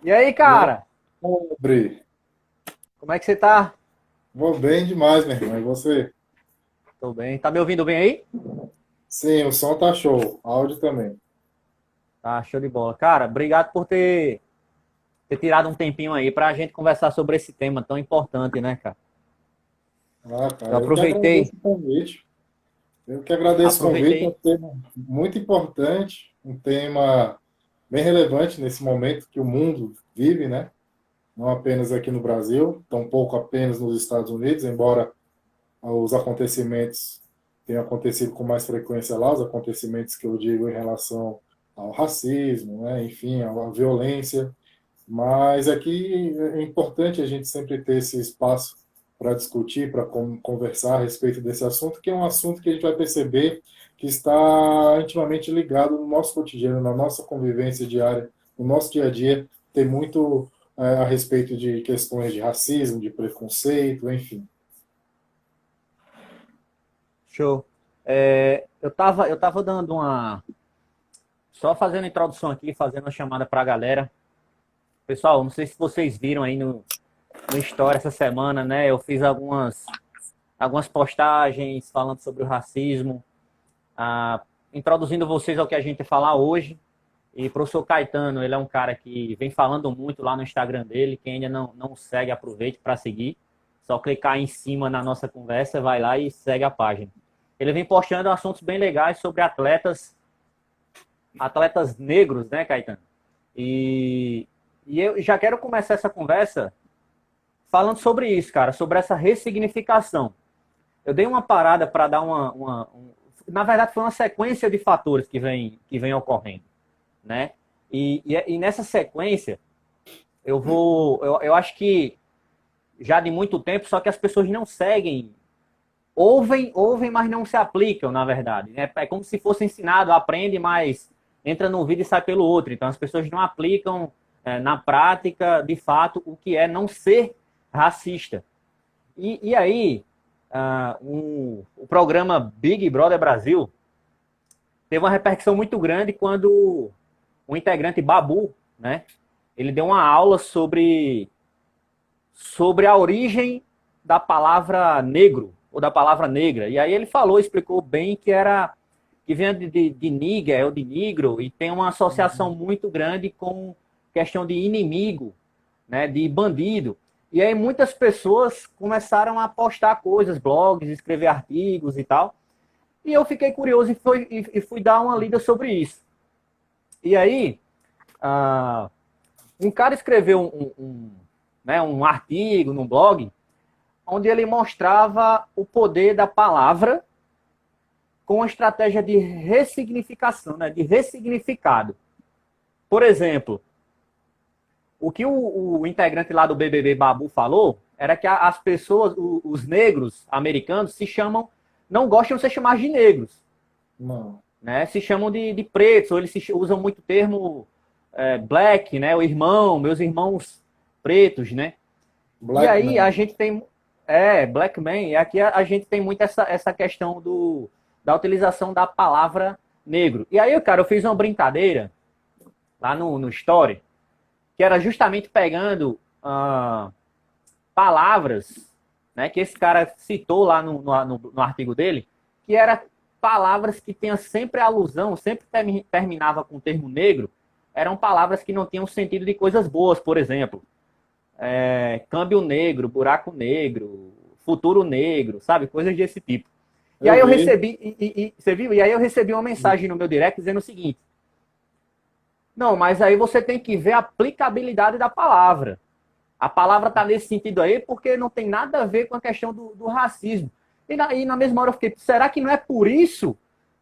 E aí, E aí, cara? pobre? Como é que você tá? Vou bem demais, meu irmão. E você? Tô bem. Tá me ouvindo bem aí? Sim, o som tá show. Áudio também. Tá, show de bola. Cara, obrigado por ter tirado um tempinho aí pra gente conversar sobre esse tema tão importante, né, cara? Ah, Eu cara, eu que aproveitei, agradeço o convite. Eu que agradeço o convite. É um aproveitei. tema muito importante, um tema bem relevante nesse momento que o mundo vive, né? Não apenas aqui no Brasil, tampouco apenas nos Estados Unidos, embora os acontecimentos tenham acontecido com mais frequência lá, os acontecimentos que eu digo em relação ao racismo, né? Enfim, à violência. Mas aqui é importante a gente sempre ter esse espaço para discutir, para conversar a respeito desse assunto, que é um assunto que a gente vai perceber que está intimamente ligado no nosso cotidiano, na nossa convivência diária, no nosso dia a dia, tem muito a respeito de questões de racismo, de preconceito, enfim. Show. Eu tava dando uma. Só fazendo a introdução aqui, fazendo uma chamada pra galera. Pessoal, não sei se vocês viram aí no Story essa semana, né? Eu fiz algumas postagens falando sobre o racismo, ah, introduzindo vocês ao que a gente vai falar hoje. E o professor Caetano, ele é um cara que vem falando muito lá no Instagram dele. Quem ainda não segue, aproveite para seguir. Só clicar em cima na nossa conversa, vai lá e segue a página. Ele vem postando assuntos bem legais sobre atletas negros, né, Caetano? E, e eu já quero começar essa conversa falando sobre isso, cara, sobre essa ressignificação. Eu dei uma parada para dar na verdade, foi uma sequência de fatores que vem ocorrendo, né? E nessa sequência, eu acho que já de muito tempo, só que as pessoas não seguem, ouvem, mas não se aplicam, na verdade. Né? É como se fosse ensinado, aprende, mas entra num vídeo e sai pelo outro. Então as pessoas não aplicam na prática, de fato, o que é não ser racista. E aí, o programa Big Brother Brasil teve uma repercussão muito grande quando o integrante Babu, né, ele deu uma aula sobre a origem da palavra negro ou da palavra negra. E aí ele falou, explicou bem que vem de nigger ou de negro e tem uma associação muito grande com questão de inimigo, né, de bandido. E aí muitas pessoas começaram a postar coisas, blogs, escrever artigos e tal. E eu fiquei curioso e fui dar uma lida sobre isso. E aí, ah, um cara escreveu né, um artigo num blog onde ele mostrava o poder da palavra com a estratégia de ressignificação, né, de ressignificado. Por exemplo, o que o integrante lá do BBB Babu falou era que as pessoas, os negros americanos, não gostam de ser chamados de negros, Não. né? Se chamam de pretos, ou eles usam muito o termo black, né? O irmão, meus irmãos pretos, né? E Black aí a man. gente tem. Black man, e aqui a gente tem muito essa questão da utilização da palavra negro. E aí, cara, eu fiz uma brincadeira lá no Story, que era justamente pegando palavras, né, que esse cara citou lá no artigo dele, que era palavras que tinham sempre alusão, sempre terminava com o termo negro, eram palavras que não tinham sentido de coisas boas, por exemplo câmbio negro, buraco negro, futuro negro, sabe? Coisas desse tipo. E aí Eu eu vi. recebi, você viu? E aí eu recebi uma mensagem no meu direct dizendo o seguinte: não, mas aí você tem que ver a aplicabilidade da palavra. A palavra está nesse sentido aí porque não tem nada a ver com a questão do racismo. E na mesma hora eu fiquei, será que não é por isso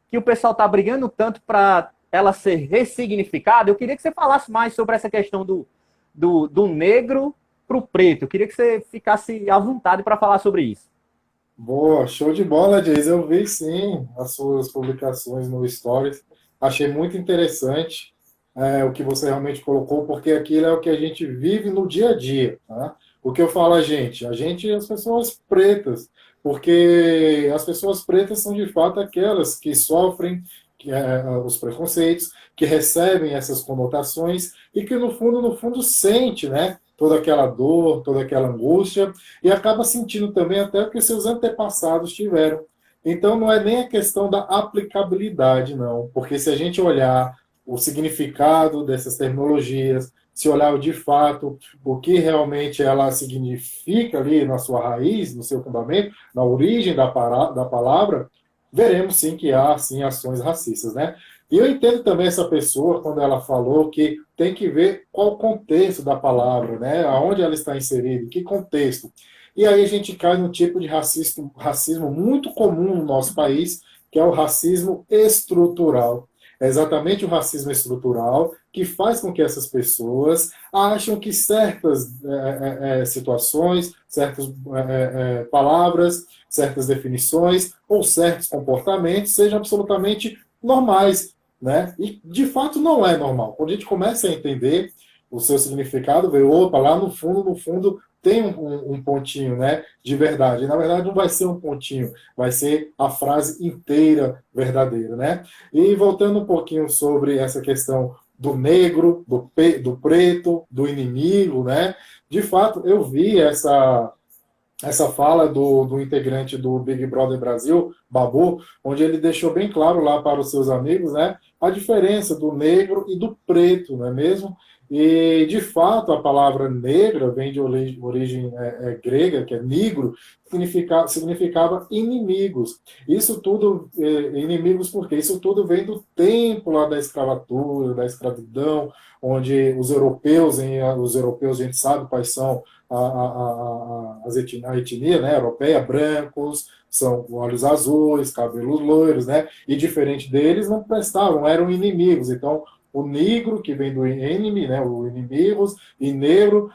que o pessoal está brigando tanto para ela ser ressignificada? Eu queria que você falasse mais sobre essa questão do negro para o preto. Eu queria que você ficasse à vontade para falar sobre isso. Boa, show de bola, Jays. Eu vi sim as suas publicações no Stories. Achei muito interessante o que você realmente colocou, porque aquilo é o que a gente vive no dia a dia, tá? O que eu falo a gente é as pessoas pretas, porque as pessoas pretas são de fato aquelas que sofrem, os preconceitos, que recebem essas conotações e que no fundo sente, né, toda aquela dor, toda aquela angústia e acaba sentindo também até o que seus antepassados tiveram. Então não é nem a questão da aplicabilidade, não, porque se a gente olhar o significado dessas terminologias, se olhar de fato o que realmente ela significa ali na sua raiz, no seu fundamento, na origem da palavra, veremos sim que há sim ações racistas, né? E eu entendo também essa pessoa quando ela falou que tem que ver qual o contexto da palavra, né? Aonde ela está inserida, em que contexto. E aí a gente cai num tipo de racismo muito comum no nosso país, que é o racismo estrutural. É exatamente o racismo estrutural que faz com que essas pessoas acham que certas situações, certas palavras, certas definições ou certos comportamentos sejam absolutamente normais, né? E de fato não é normal. Quando a gente começa a entender o seu significado, vê, opa, lá no fundo tem um pontinho, né, de verdade. E, na verdade, não vai ser um pontinho, vai ser a frase inteira verdadeira, né? E voltando um pouquinho sobre essa questão do negro, do preto, do inimigo, né? De fato, eu vi essa fala do integrante do Big Brother Brasil, Babu, onde ele deixou bem claro lá para os seus amigos, né, a diferença do negro e do preto, não é mesmo? E, de fato, a palavra negra vem de origem grega, que é negro, significava inimigos. Isso tudo, inimigos por quê? Isso tudo vem do tempo lá da escravatura, da escravidão, onde os europeus, a gente sabe quais são a etnia, né, europeia, brancos, são olhos azuis, cabelos loiros, né, e diferente deles não prestavam, eram inimigos. Então, o negro, que vem do enemy, né, o inimigos, e negro,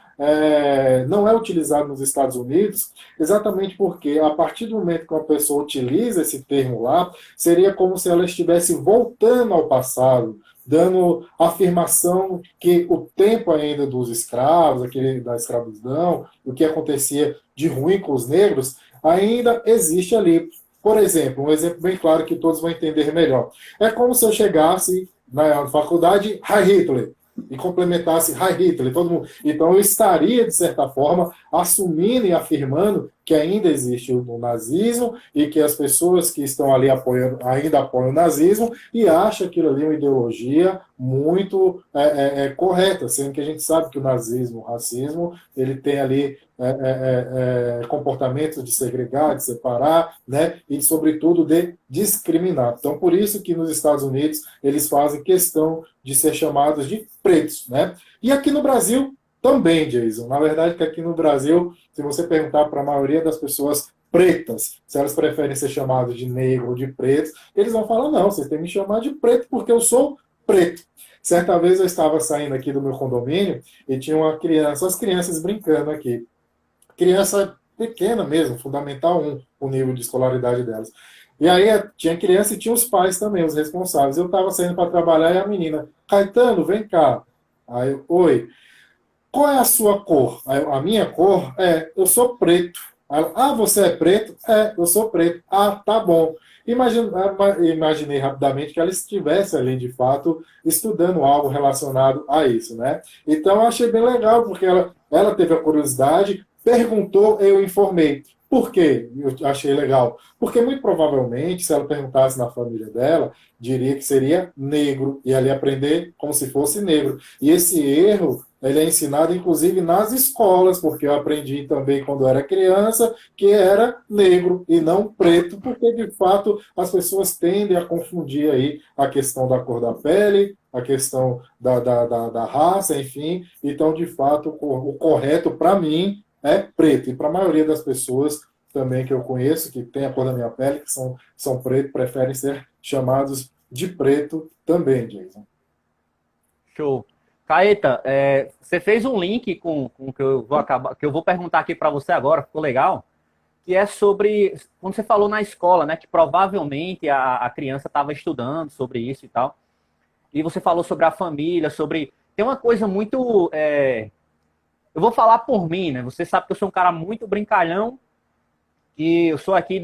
não é utilizado nos Estados Unidos, exatamente porque a partir do momento que uma pessoa utiliza esse termo lá, seria como se ela estivesse voltando ao passado, dando afirmação que o tempo ainda dos escravos, aquele da escravidão, o que acontecia de ruim com os negros, ainda existe ali. Por exemplo, um exemplo bem claro que todos vão entender melhor. É como se eu chegasse na faculdade Heil Hitler e complementasse Heil Hitler, todo mundo. Então eu estaria, de certa forma, assumindo e afirmando que ainda existe o nazismo e que as pessoas que estão ali ainda apoiam o nazismo e acham aquilo ali uma ideologia muito correta, sendo que a gente sabe que o nazismo, o racismo, ele tem ali comportamentos de segregar, de separar, né, e sobretudo de discriminar. Então, por isso que nos Estados Unidos eles fazem questão de ser chamados de pretos, né? E aqui no Brasil também, Jason. Na verdade, que aqui no Brasil, se você perguntar para a maioria das pessoas pretas, se elas preferem ser chamadas de negro ou de preto, eles vão falar, não, vocês têm que me chamar de preto porque eu sou preto. Certa vez eu estava saindo aqui do meu condomínio e tinha uma criança, as crianças brincando aqui. Criança pequena mesmo, fundamental 1, o nível de escolaridade delas. E aí tinha criança e tinha os pais também, os responsáveis. Eu estava saindo para trabalhar e a menina, Caetano, vem cá. Aí eu, oi. Qual é a sua cor? A minha cor eu sou preto. Ela, você é preto? Eu sou preto. Tá bom. Imaginei rapidamente que ela estivesse ali, de fato, estudando algo relacionado a isso, né? Então, eu achei bem legal, porque ela teve a curiosidade, perguntou, eu informei. Por quê? Eu achei legal. Porque, muito provavelmente, se ela perguntasse na família dela, diria que seria negro, e ela ia aprender como se fosse negro. E esse erro ele é ensinado, inclusive, nas escolas, porque eu aprendi também quando era criança que era negro e não preto, porque, de fato, as pessoas tendem a confundir aí a questão da cor da pele, a questão da raça, enfim. Então, de fato, o correto, para mim, é preto. E para a maioria das pessoas também que eu conheço, que tem a cor da minha pele, que são preto, preferem ser chamados de preto também, Jason. Show. Caeta, você fez um link com que eu vou perguntar aqui para você agora, ficou legal? Que é sobre, quando você falou na escola, né, que provavelmente a criança estava estudando sobre isso e tal, e você falou sobre a família, tem uma coisa muito, eu vou falar por mim, né, você sabe que eu sou um cara muito brincalhão, e eu sou aqui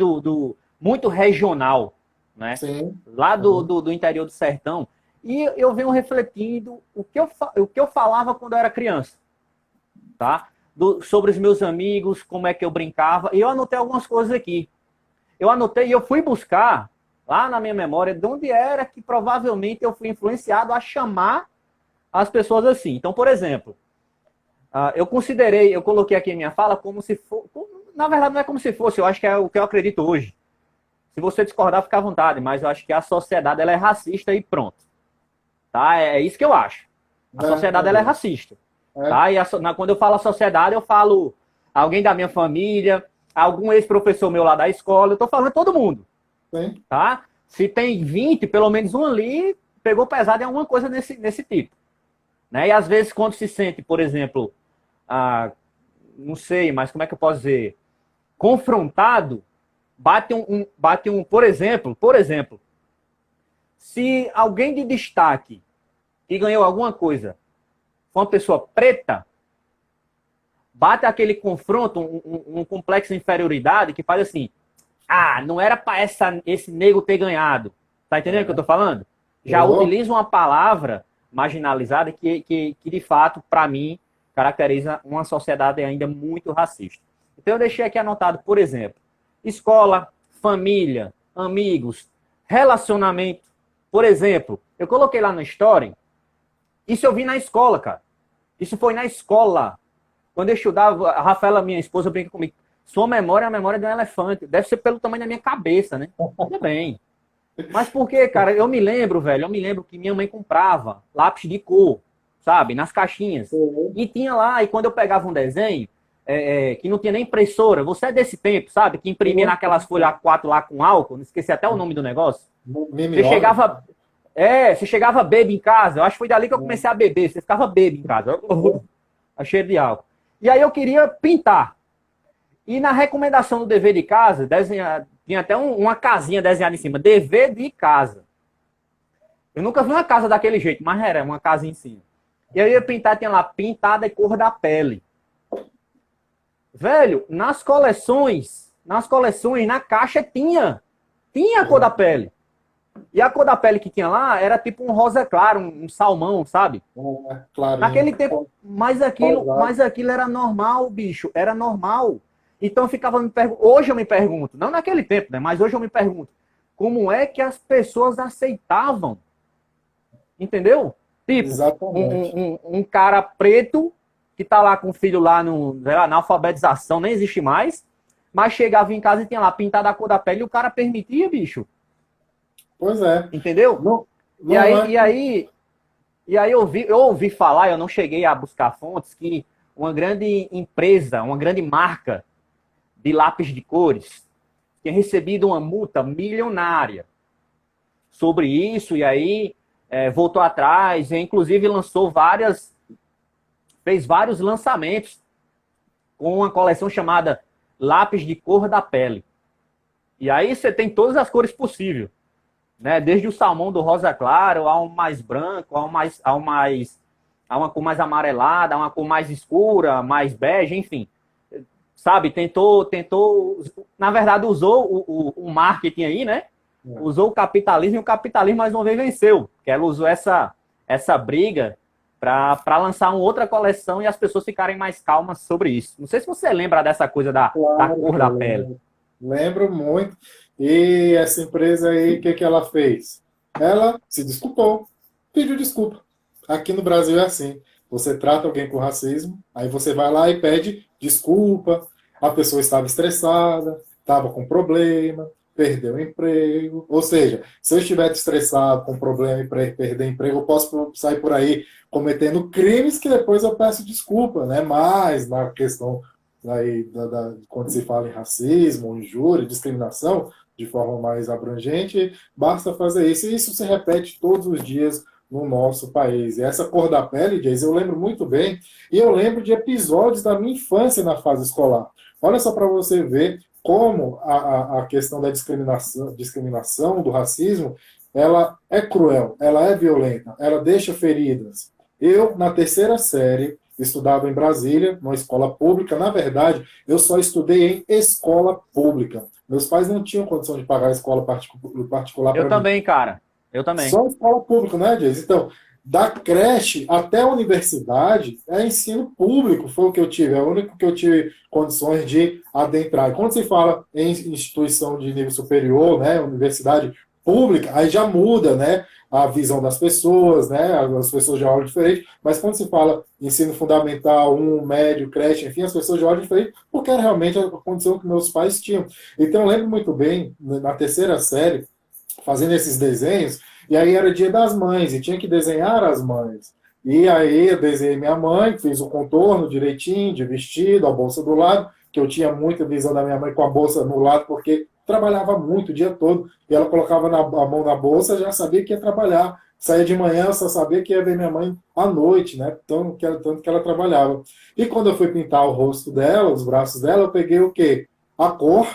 muito regional, né? Sim. Lá do interior do sertão. E eu venho refletindo o que eu falava quando eu era criança, tá? Sobre os meus amigos, como é que eu brincava. E eu anotei algumas coisas aqui. Eu anotei e eu fui buscar lá na minha memória de onde era que provavelmente eu fui influenciado a chamar as pessoas assim. Então, por exemplo, eu coloquei aqui a minha fala como se fosse, na verdade não é como se fosse, eu acho que é o que eu acredito hoje. Se você discordar, fica à vontade, mas eu acho que a sociedade ela é racista e pronto. Tá? É isso que eu acho. A sociedade ela é racista. Tá? E quando eu falo a sociedade, eu falo alguém da minha família, algum ex-professor meu lá da escola, eu tô falando todo mundo. Sim. Tá? Se tem 20, pelo menos um ali pegou pesado em alguma coisa nesse tipo. Né? E às vezes quando se sente, por exemplo, não sei, mas como é que eu posso dizer? Confrontado, bate um, por exemplo, se alguém de destaque que ganhou alguma coisa for uma pessoa preta, bate aquele confronto, um complexo de inferioridade que faz assim, não era para esse nego ter ganhado. Tá entendendo o que eu tô falando? Já utiliza uma palavra marginalizada que de fato, para mim, caracteriza uma sociedade ainda muito racista. Então eu deixei aqui anotado, por exemplo, escola, família, amigos, relacionamento. Por exemplo, eu coloquei lá na Story, isso eu vi na escola, cara. Isso foi na escola. Quando eu estudava, a Rafaela, minha esposa, brinca comigo. Sua memória é a memória de um elefante. Deve ser pelo tamanho da minha cabeça, né? Tudo bem. Mas por quê, cara? Eu me lembro que minha mãe comprava lápis de cor, sabe? Nas caixinhas. E tinha lá, e quando eu pegava um desenho, que não tinha nem impressora, você é desse tempo, sabe? Que imprimia naquelas folhas A4 lá com álcool, não esqueci até o nome do negócio. Você chegava bêbado em casa, eu acho que foi dali que eu comecei a beber, você ficava bêbado em casa, cheiro de álcool. E aí eu queria pintar. E na recomendação do dever de casa, tinha até uma casinha desenhada em cima, dever de casa. Eu nunca vi uma casa daquele jeito, mas era uma casinha em cima. E eu ia pintar, tinha lá, pintada e cor da pele. Velho, nas coleções, na caixa tinha a cor da pele. E a cor da pele que tinha lá era tipo um rosa claro, um salmão, sabe? Naquele tempo, mas aquilo era normal, bicho, era normal. Então eu ficava me perguntando, hoje eu me pergunto, não naquele tempo, né? Mas hoje eu me pergunto, como é que as pessoas aceitavam? Entendeu? Tipo, um cara preto que tá lá com o filho lá na alfabetização, nem existe mais, mas chegava em casa e tinha lá pintado a cor da pele e o cara permitia, bicho. Pois é. Entendeu? E aí eu ouvi falar, eu não cheguei a buscar fontes, que uma grande empresa, uma grande marca de lápis de cores tinha recebido uma multa milionária sobre isso, e aí voltou atrás, e inclusive fez vários lançamentos com uma coleção chamada Lápis de Cor da Pele. E aí você tem todas as cores possíveis. Né? Desde o salmão do rosa claro, ao mais branco, a uma cor mais amarelada, a uma cor mais escura, mais bege, enfim. Sabe, tentou, na verdade usou o marketing aí, né? Usou o capitalismo e o capitalismo mais uma vez venceu. Que ela usou essa briga para lançar uma outra coleção e as pessoas ficarem mais calmas sobre isso. Não sei se você lembra dessa coisa da cor da pele. Lembro muito. E essa empresa aí, o que ela fez? Ela se desculpou, pediu desculpa. Aqui no Brasil é assim. Você trata alguém com racismo, aí você vai lá e pede desculpa. A pessoa estava estressada, estava com problema, perdeu o emprego. Ou seja, se eu estiver estressado, com problema e perder emprego, eu posso sair por aí cometendo crimes que depois eu peço desculpa, né? Mas na questão aí, quando se fala em racismo, injúria, discriminação, de forma mais abrangente, basta fazer isso. E isso se repete todos os dias no nosso país. E essa cor da pele, Jason, eu lembro muito bem, e eu lembro de episódios da minha infância na fase escolar. Olha só para você ver como a questão da discriminação, do racismo, ela é cruel, ela é violenta, ela deixa feridas. Eu, na terceira série, estudava em Brasília, numa escola pública. Na verdade, eu só estudei em escola pública. Meus pais não tinham condição de pagar a escola particular Eu para mim. também, cara. Eu também. Só escola pública, né, Jason? Então, da creche até a universidade, é ensino público, foi o que eu tive, é o único que eu tive condições de adentrar. E quando se fala em instituição de nível superior, né, universidade pública, aí já muda, né, a visão das pessoas, né, as pessoas já olham diferente, mas quando se fala ensino fundamental, um, médio, creche, enfim, as pessoas já olham diferente, porque era realmente a condição que meus pais tinham. Então, eu lembro muito bem, na terceira série, fazendo esses desenhos, e aí era Dia das Mães, e tinha que desenhar as mães. E aí eu desenhei minha mãe, fiz o contorno direitinho, de vestido, a bolsa do lado, que eu tinha muita visão da minha mãe com a bolsa no lado, porque trabalhava muito o dia todo, e ela colocava a mão na bolsa, já sabia que ia trabalhar. Saía de manhã, eu só sabia que ia ver minha mãe à noite, né? Tanto que ela trabalhava. E quando eu fui pintar o rosto dela, os braços dela, eu peguei o quê? A cor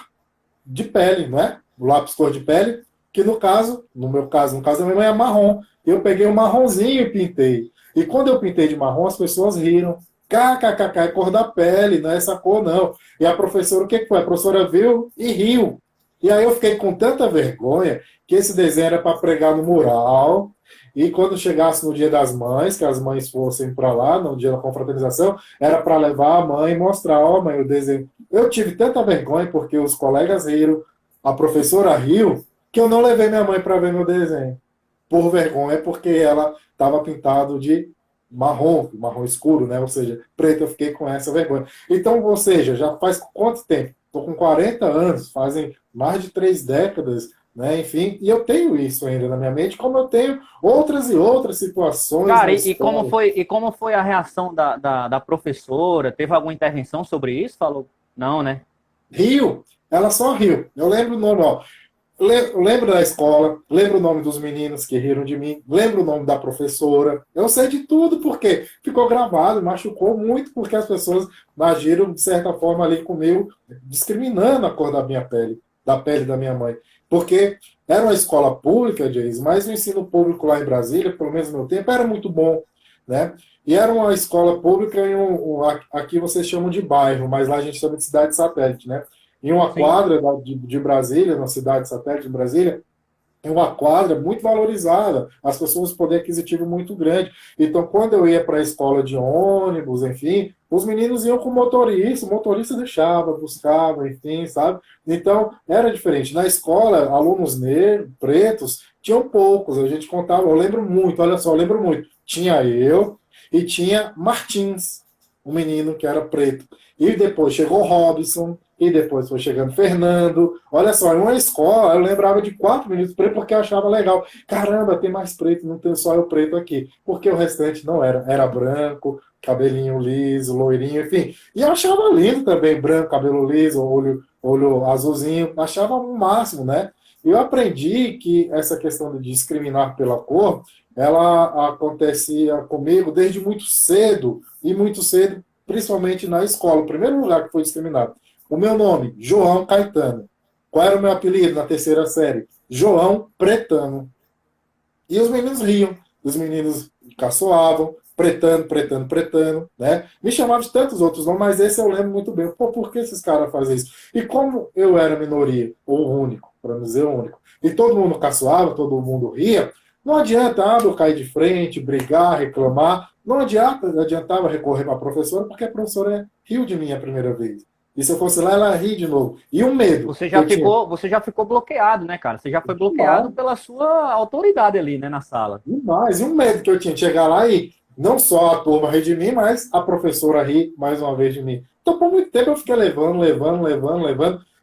de pele, não é? O lápis cor de pele, que no caso, no meu caso, no caso da minha mãe é marrom. Eu peguei um marronzinho e pintei. E quando eu pintei de marrom, as pessoas riram. KKKK, é cor da pele, não é essa cor não. E a professora, o que foi? A professora viu e riu. E aí eu fiquei com tanta vergonha que esse desenho era para pregar no mural. E quando chegasse no Dia das Mães, que as mães fossem para lá, no dia da confraternização, era para levar a mãe e mostrar, ó, mãe, o desenho. Eu tive tanta vergonha porque os colegas riram, a professora riu, que eu não levei minha mãe para ver meu desenho. Por vergonha, porque ela estava pintado de marrom, marrom escuro, né? Ou seja, preto, eu fiquei com essa vergonha. Então, ou seja, já faz quanto tempo? Estou com 40 anos, fazem mais de 3 décadas, né? Enfim, e eu tenho isso ainda na minha mente, como eu tenho outras e outras situações Cara, na história. e como foi a reação da professora? Teve alguma intervenção sobre isso? Falou, não, né? Rio, ela só riu. Eu lembro o nome, ó. Lembro da escola, lembro o nome dos meninos que riram de mim, lembro o nome da professora. Eu sei de tudo porque ficou gravado, machucou muito porque as pessoas agiram de certa forma ali comigo, discriminando a cor da minha pele, da pele da minha mãe. Porque era uma escola pública, Jays, mas o ensino público lá em Brasília, pelo menos no meu tempo, era muito bom, né? E era uma escola pública em aqui vocês chamam de bairro, mas lá a gente chama de cidade satélite, né? Em uma Sim. quadra de Brasília, na cidade satélite de Brasília, é uma quadra muito valorizada, as pessoas têm poder aquisitivo muito grande. Então, quando eu ia para a escola de ônibus, enfim, os meninos iam com o motorista deixava, buscava, enfim, sabe? Então, era diferente. Na escola, alunos negros, pretos, tinham poucos, a gente contava, eu lembro muito, olha só, eu lembro muito. Tinha eu e tinha Martins, um menino que era preto. E depois chegou Robson, e depois foi chegando Fernando. Olha só, em uma escola eu lembrava de 4 meninos pretos porque eu achava legal. Caramba, tem mais preto, não tem só eu preto aqui. Porque o restante não era. Era branco, cabelinho liso, loirinho, enfim. E eu achava lindo também, branco, cabelo liso, olho azulzinho. Achava o máximo, né? E eu aprendi que essa questão de discriminar pela cor, ela acontecia comigo desde muito cedo, e muito cedo, principalmente na escola. O primeiro lugar que foi discriminado. O meu nome, João Caetano. Qual era o meu apelido na terceira série? João Pretano. E os meninos riam, os meninos caçoavam, pretano, pretano, pretano, né? Me chamavam de tantos outros nomes, mas esse eu lembro muito bem. Pô, por que esses caras fazem isso? E como eu era minoria, ou único, para não dizer único, e todo mundo caçoava, todo mundo ria, não adianta eu cair de frente, brigar, reclamar, não adiantava recorrer para a professora, porque a professora riu de mim a primeira vez. E se eu fosse lá, ela ri de novo. E um medo que eu tinha. Você já ficou bloqueado, né, cara? Você já foi bloqueado Demais, pela sua autoridade ali, né, na sala. demais. E um medo que eu tinha de chegar lá e não só a turma rir de mim, mas a professora rir mais uma vez de mim. Então, por muito tempo eu fiquei levando.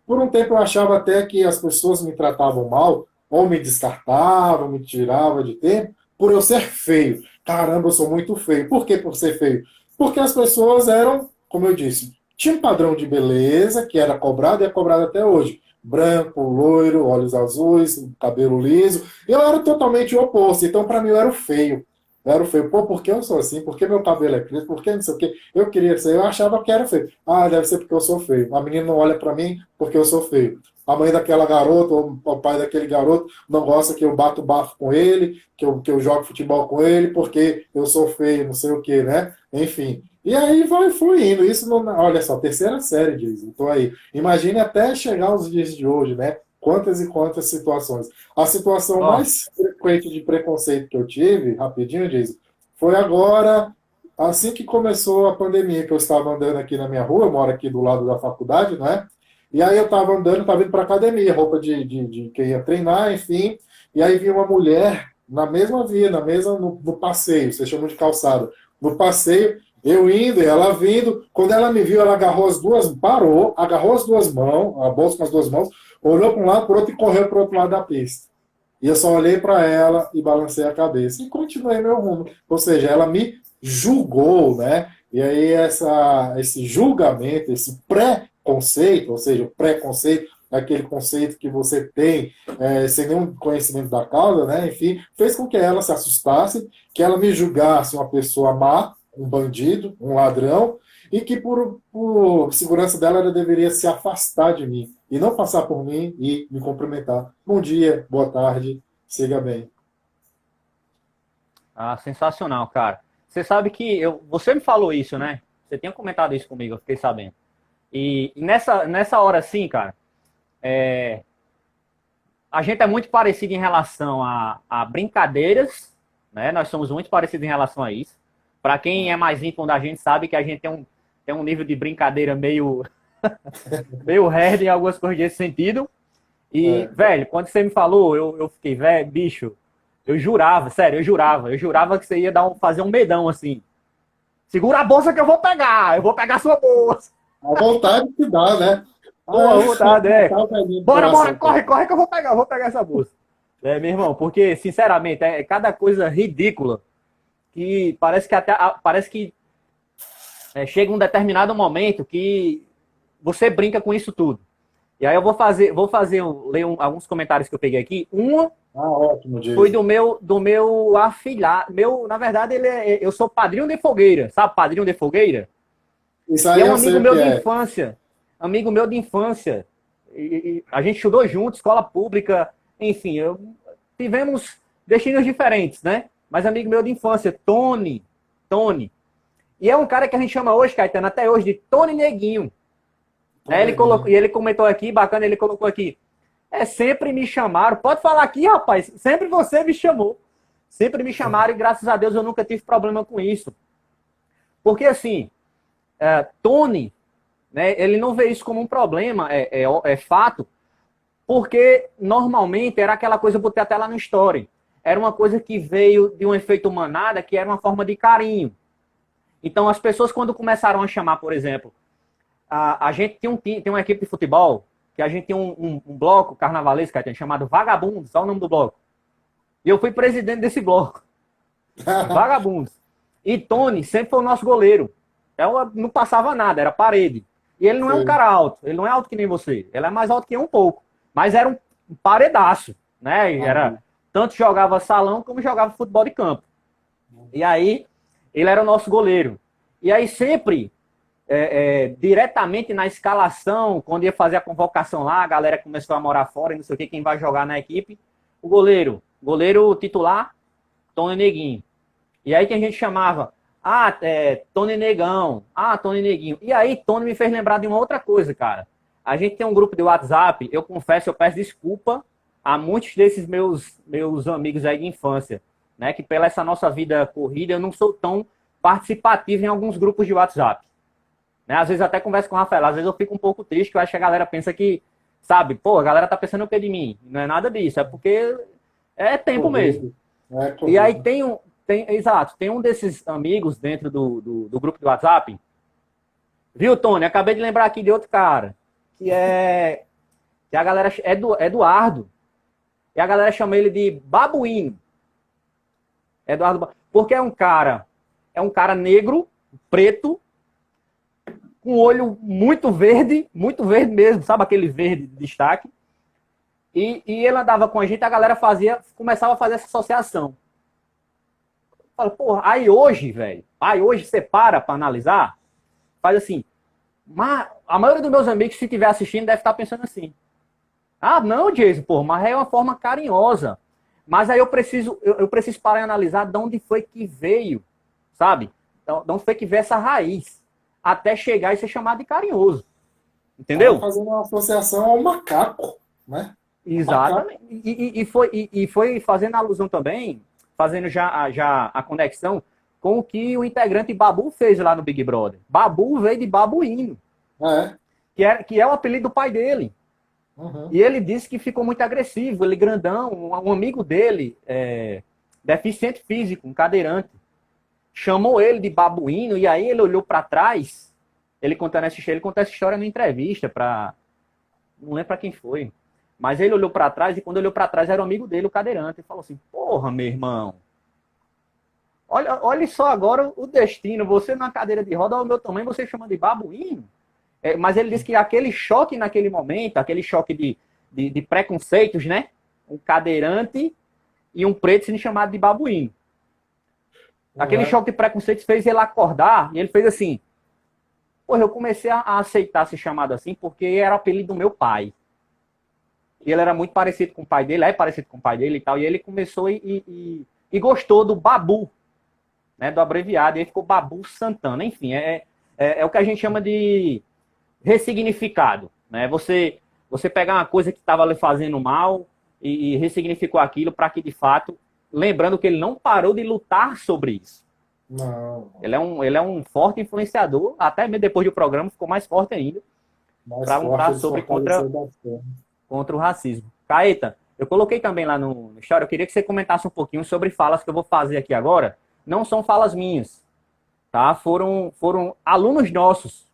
Por um tempo eu achava até que as pessoas me tratavam mal, ou me descartavam, me tiravam de tempo, por eu ser feio. Caramba, eu sou muito feio. Por que por ser feio? Porque as pessoas eram, como eu disse, tinha um padrão de beleza que era cobrado e é cobrado até hoje. Branco, loiro, olhos azuis, cabelo liso. Eu era totalmente o oposto. Então, para mim, eu era o feio. Eu era o feio. Pô, por que eu sou assim? Por que meu cabelo é preto? Por que não sei o quê? Eu queria ser, eu achava que era feio. Ah, deve ser porque eu sou feio. A menina não olha pra mim porque eu sou feio. A mãe daquela garota, ou o pai daquele garoto, não gosta que eu bato bafo com ele, que eu jogo futebol com ele, porque eu sou feio, não sei o quê, né? Enfim. E aí foi indo. Isso, não, olha só, terceira série, Jason. Tô aí. Imagine até chegar aos dias de hoje, né? Quantas e quantas situações. A situação Ó, mais frequente de preconceito que eu tive, rapidinho, Jason, foi agora, assim que começou a pandemia, que eu estava andando aqui na minha rua, eu moro aqui do lado da faculdade, não é? E aí eu estava andando, estava indo para academia, roupa de quem ia treinar, enfim. E aí vi uma mulher na mesma via, no passeio, vocês chamam de calçada, no passeio, eu indo e ela vindo. Quando ela me viu, ela agarrou as duas, parou, agarrou as duas mãos, a bolsa com as duas mãos, olhou para um lado, para o outro e correu para o outro lado da pista. E eu só olhei para ela e balancei a cabeça e continuei meu rumo. Ou seja, ela me julgou, né? E aí esse julgamento, esse pré-conceito, ou seja, o preconceito, aquele conceito que você tem sem nenhum conhecimento da causa, né? Enfim, fez com que ela se assustasse, que ela me julgasse uma pessoa má, um bandido, um ladrão, e que por segurança dela, ela deveria se afastar de mim e não passar por mim e me cumprimentar. Bom dia, boa tarde, siga bem. sensacional, cara. Você sabe que você me falou isso, né? Você tinha comentado isso comigo, eu fiquei sabendo. E nessa hora, assim, cara, a gente é muito parecido em relação a brincadeiras, né? Nós somos muito parecidos em relação a isso. Para quem é mais íntimo da gente, sabe que a gente tem um nível de brincadeira meio hard em algumas coisas desse sentido. E, É. velho, quando você me falou, eu fiquei, velho, bicho, eu jurava, sério, eu jurava que você ia fazer um medão assim. Segura a bolsa que eu vou pegar a sua bolsa. A vontade que dá, né? Pô, Ah, a vontade, tá é. o velhinho do Bora, bora, coração. corre, corre que eu vou pegar essa bolsa. É, meu irmão, porque, sinceramente, é cada coisa ridícula que parece que chega um determinado momento que você brinca com isso tudo. E aí eu ler alguns comentários que eu peguei aqui. Um Ah, ótimo, foi Jason. do meu afilhado. Na verdade, eu sou padrinho de fogueira, sabe? Padrinho de fogueira. Isso E aí é um eu sei amigo o que meu de é. infância. Amigo meu de infância. E a gente estudou junto, escola pública, enfim, tivemos destinos diferentes, né? Mas amigo meu de infância, Tony. Tony. E é um cara que a gente chama hoje, Caetano, até hoje, de Tony Neguinho. Tô Né? neguinho. E ele comentou aqui, bacana, ele colocou aqui. Sempre me chamaram. Pode falar aqui, rapaz. Sempre você me chamou. Sempre me chamaram e graças a Deus eu nunca tive problema com isso. Porque assim, Tony, né, ele não vê isso como um problema, é fato, porque normalmente era aquela coisa, eu botei até lá no story. Era uma coisa que veio de um efeito manada, que era uma forma de carinho. Então as pessoas quando começaram a chamar, por exemplo, a gente tem uma equipe de futebol, que a gente tem um bloco carnavalesco, chamado Vagabundos, olha o nome do bloco. E eu fui presidente desse bloco, Vagabundos. E Tony sempre foi o nosso goleiro. Não passava nada, era parede. E ele não é um Sei. cara alto, ele não é alto que nem você. Ele é mais alto que eu um pouco. Mas era um paredaço, né? Ah, Tanto jogava salão como jogava futebol de campo. E aí, ele era o nosso goleiro. E aí sempre diretamente na escalação, quando ia fazer a convocação lá, a galera começou a morar fora e não sei o que, quem vai jogar na equipe, o goleiro titular, Tony Neguinho. E aí que a gente chamava, Tony Negão, Tony Neguinho. E aí Tony me fez lembrar de uma outra coisa, cara. A gente tem um grupo de WhatsApp, eu confesso, eu peço desculpa a muitos desses meus amigos aí de infância, né, que pela essa nossa vida corrida, eu não sou tão participativo em alguns grupos de WhatsApp. Né? Às vezes eu até converso com o Rafael, às vezes eu fico um pouco triste, que eu acho que a galera pensa que, sabe, pô, a galera tá pensando o que de mim? Não é nada disso, é porque é tempo mesmo. Covid. É, E aí Covid. tem um desses amigos dentro do grupo do WhatsApp, viu, Tony? Acabei de lembrar aqui de outro cara, que a galera, Eduardo, e a galera chama ele de Babuíno. Porque é um cara negro, preto, com olho muito verde mesmo, sabe aquele verde de destaque? E ele andava com a gente, a galera começava a fazer essa associação. Fala, porra, aí hoje, velho, aí hoje você para analisar, faz assim, a maioria dos meus amigos, se estiver assistindo, deve estar pensando assim, ah, não, Jason, porra, mas é uma forma carinhosa. Mas aí eu preciso parar e analisar de onde foi que veio, sabe? De onde foi que veio essa raiz, até chegar e ser chamado de carinhoso. Tava Entendeu? fazendo uma associação ao macaco, né? O macaco. Exatamente. E foi fazendo alusão também, fazendo já a conexão com o que o integrante Babu fez lá no Big Brother. Babu veio de babuíno, É. que é o apelido do pai dele. Uhum. E ele disse que ficou muito agressivo, ele grandão, um amigo dele, deficiente físico, um cadeirante, chamou ele de babuíno, e aí ele olhou para trás, ele conta essa história numa entrevista para, não lembro para quem foi, mas ele olhou para trás, e quando olhou para trás era o amigo dele, o cadeirante, e falou assim, porra, meu irmão, olha só agora o destino, você na cadeira de roda, ao meu tamanho, você chama de babuíno? Mas ele disse que aquele choque naquele momento, aquele choque de preconceitos, né? Um cadeirante e um preto sendo chamado de babuíno. Aquele choque de preconceitos fez ele acordar e ele fez assim, pô, eu comecei a aceitar ser chamado assim porque era o apelido do meu pai. E ele era muito parecido com o pai dele, é parecido com o pai dele e tal, e ele começou e gostou do Babu, né? Do abreviado, e aí ficou Babu Santana. Enfim, é o que a gente chama de ressignificado, né? Você pegar uma coisa que estava lhe fazendo mal e ressignificou aquilo para que, de fato, lembrando que ele não parou de lutar sobre isso. Não. Ele é um forte influenciador, até mesmo depois do programa ficou mais forte ainda, Mais para forte, lutar eles sobre contra bastante. o racismo. Caeta, eu coloquei também lá no Story, eu queria que você comentasse um pouquinho sobre falas que eu vou fazer aqui agora. Não são falas minhas, tá? Foram alunos nossos,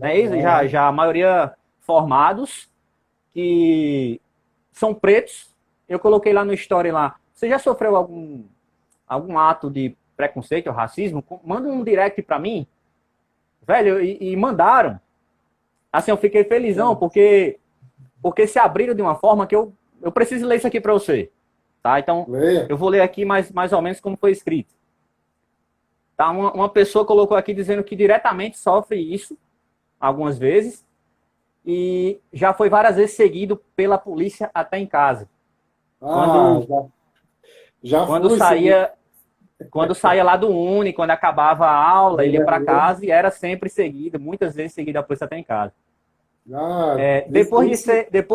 né? Já a maioria formados, que são pretos. Eu coloquei lá no story lá. Você já sofreu algum ato de preconceito ou racismo? Manda um direct pra mim, velho, e mandaram. Assim, eu fiquei felizão, porque se abriram de uma forma que eu preciso ler isso aqui pra você, tá? Então, Leia. eu vou ler aqui mais ou menos como foi escrito. Tá? Uma pessoa colocou aqui dizendo que diretamente sofre isso, algumas vezes, e já foi várias vezes seguido pela polícia até em casa. Ah, Quando, já quando fui seguir. saía quando saía lá do Uni, quando acabava a aula, ele ia para casa e era sempre seguido, muitas vezes seguido a polícia até em casa. Ah, Depois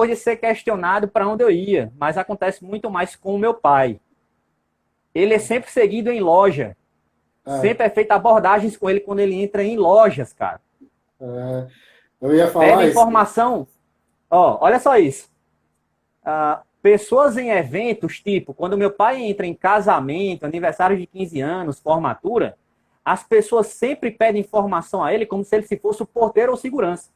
de ser questionado para onde eu ia, mas acontece muito mais com o meu pai. Ele é sempre seguido em loja. Sempre é feita abordagens com ele quando ele entra em lojas, cara. Eu ia falar Pede isso. informação. Ó, olha só isso. Pessoas em eventos, tipo, quando meu pai entra em casamento, aniversário de 15 anos, formatura, as pessoas sempre pedem informação a ele como se ele fosse o porteiro ou segurança.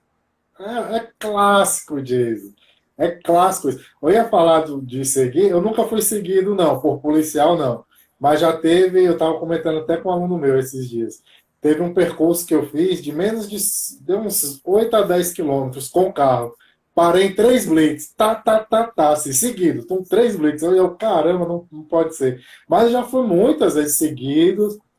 É clássico, Jason. É clássico isso. Eu ia falar de seguir, eu nunca fui seguido, não, por policial, não. Mas já teve, eu estava comentando até com um aluno meu esses dias. Teve um percurso que eu fiz de menos de uns 8 a 10 quilômetros com o carro. Parei em 3 blitz, assim, seguido. Então, 3 blitz. Caramba, não pode ser. Mas já fui muitas vezes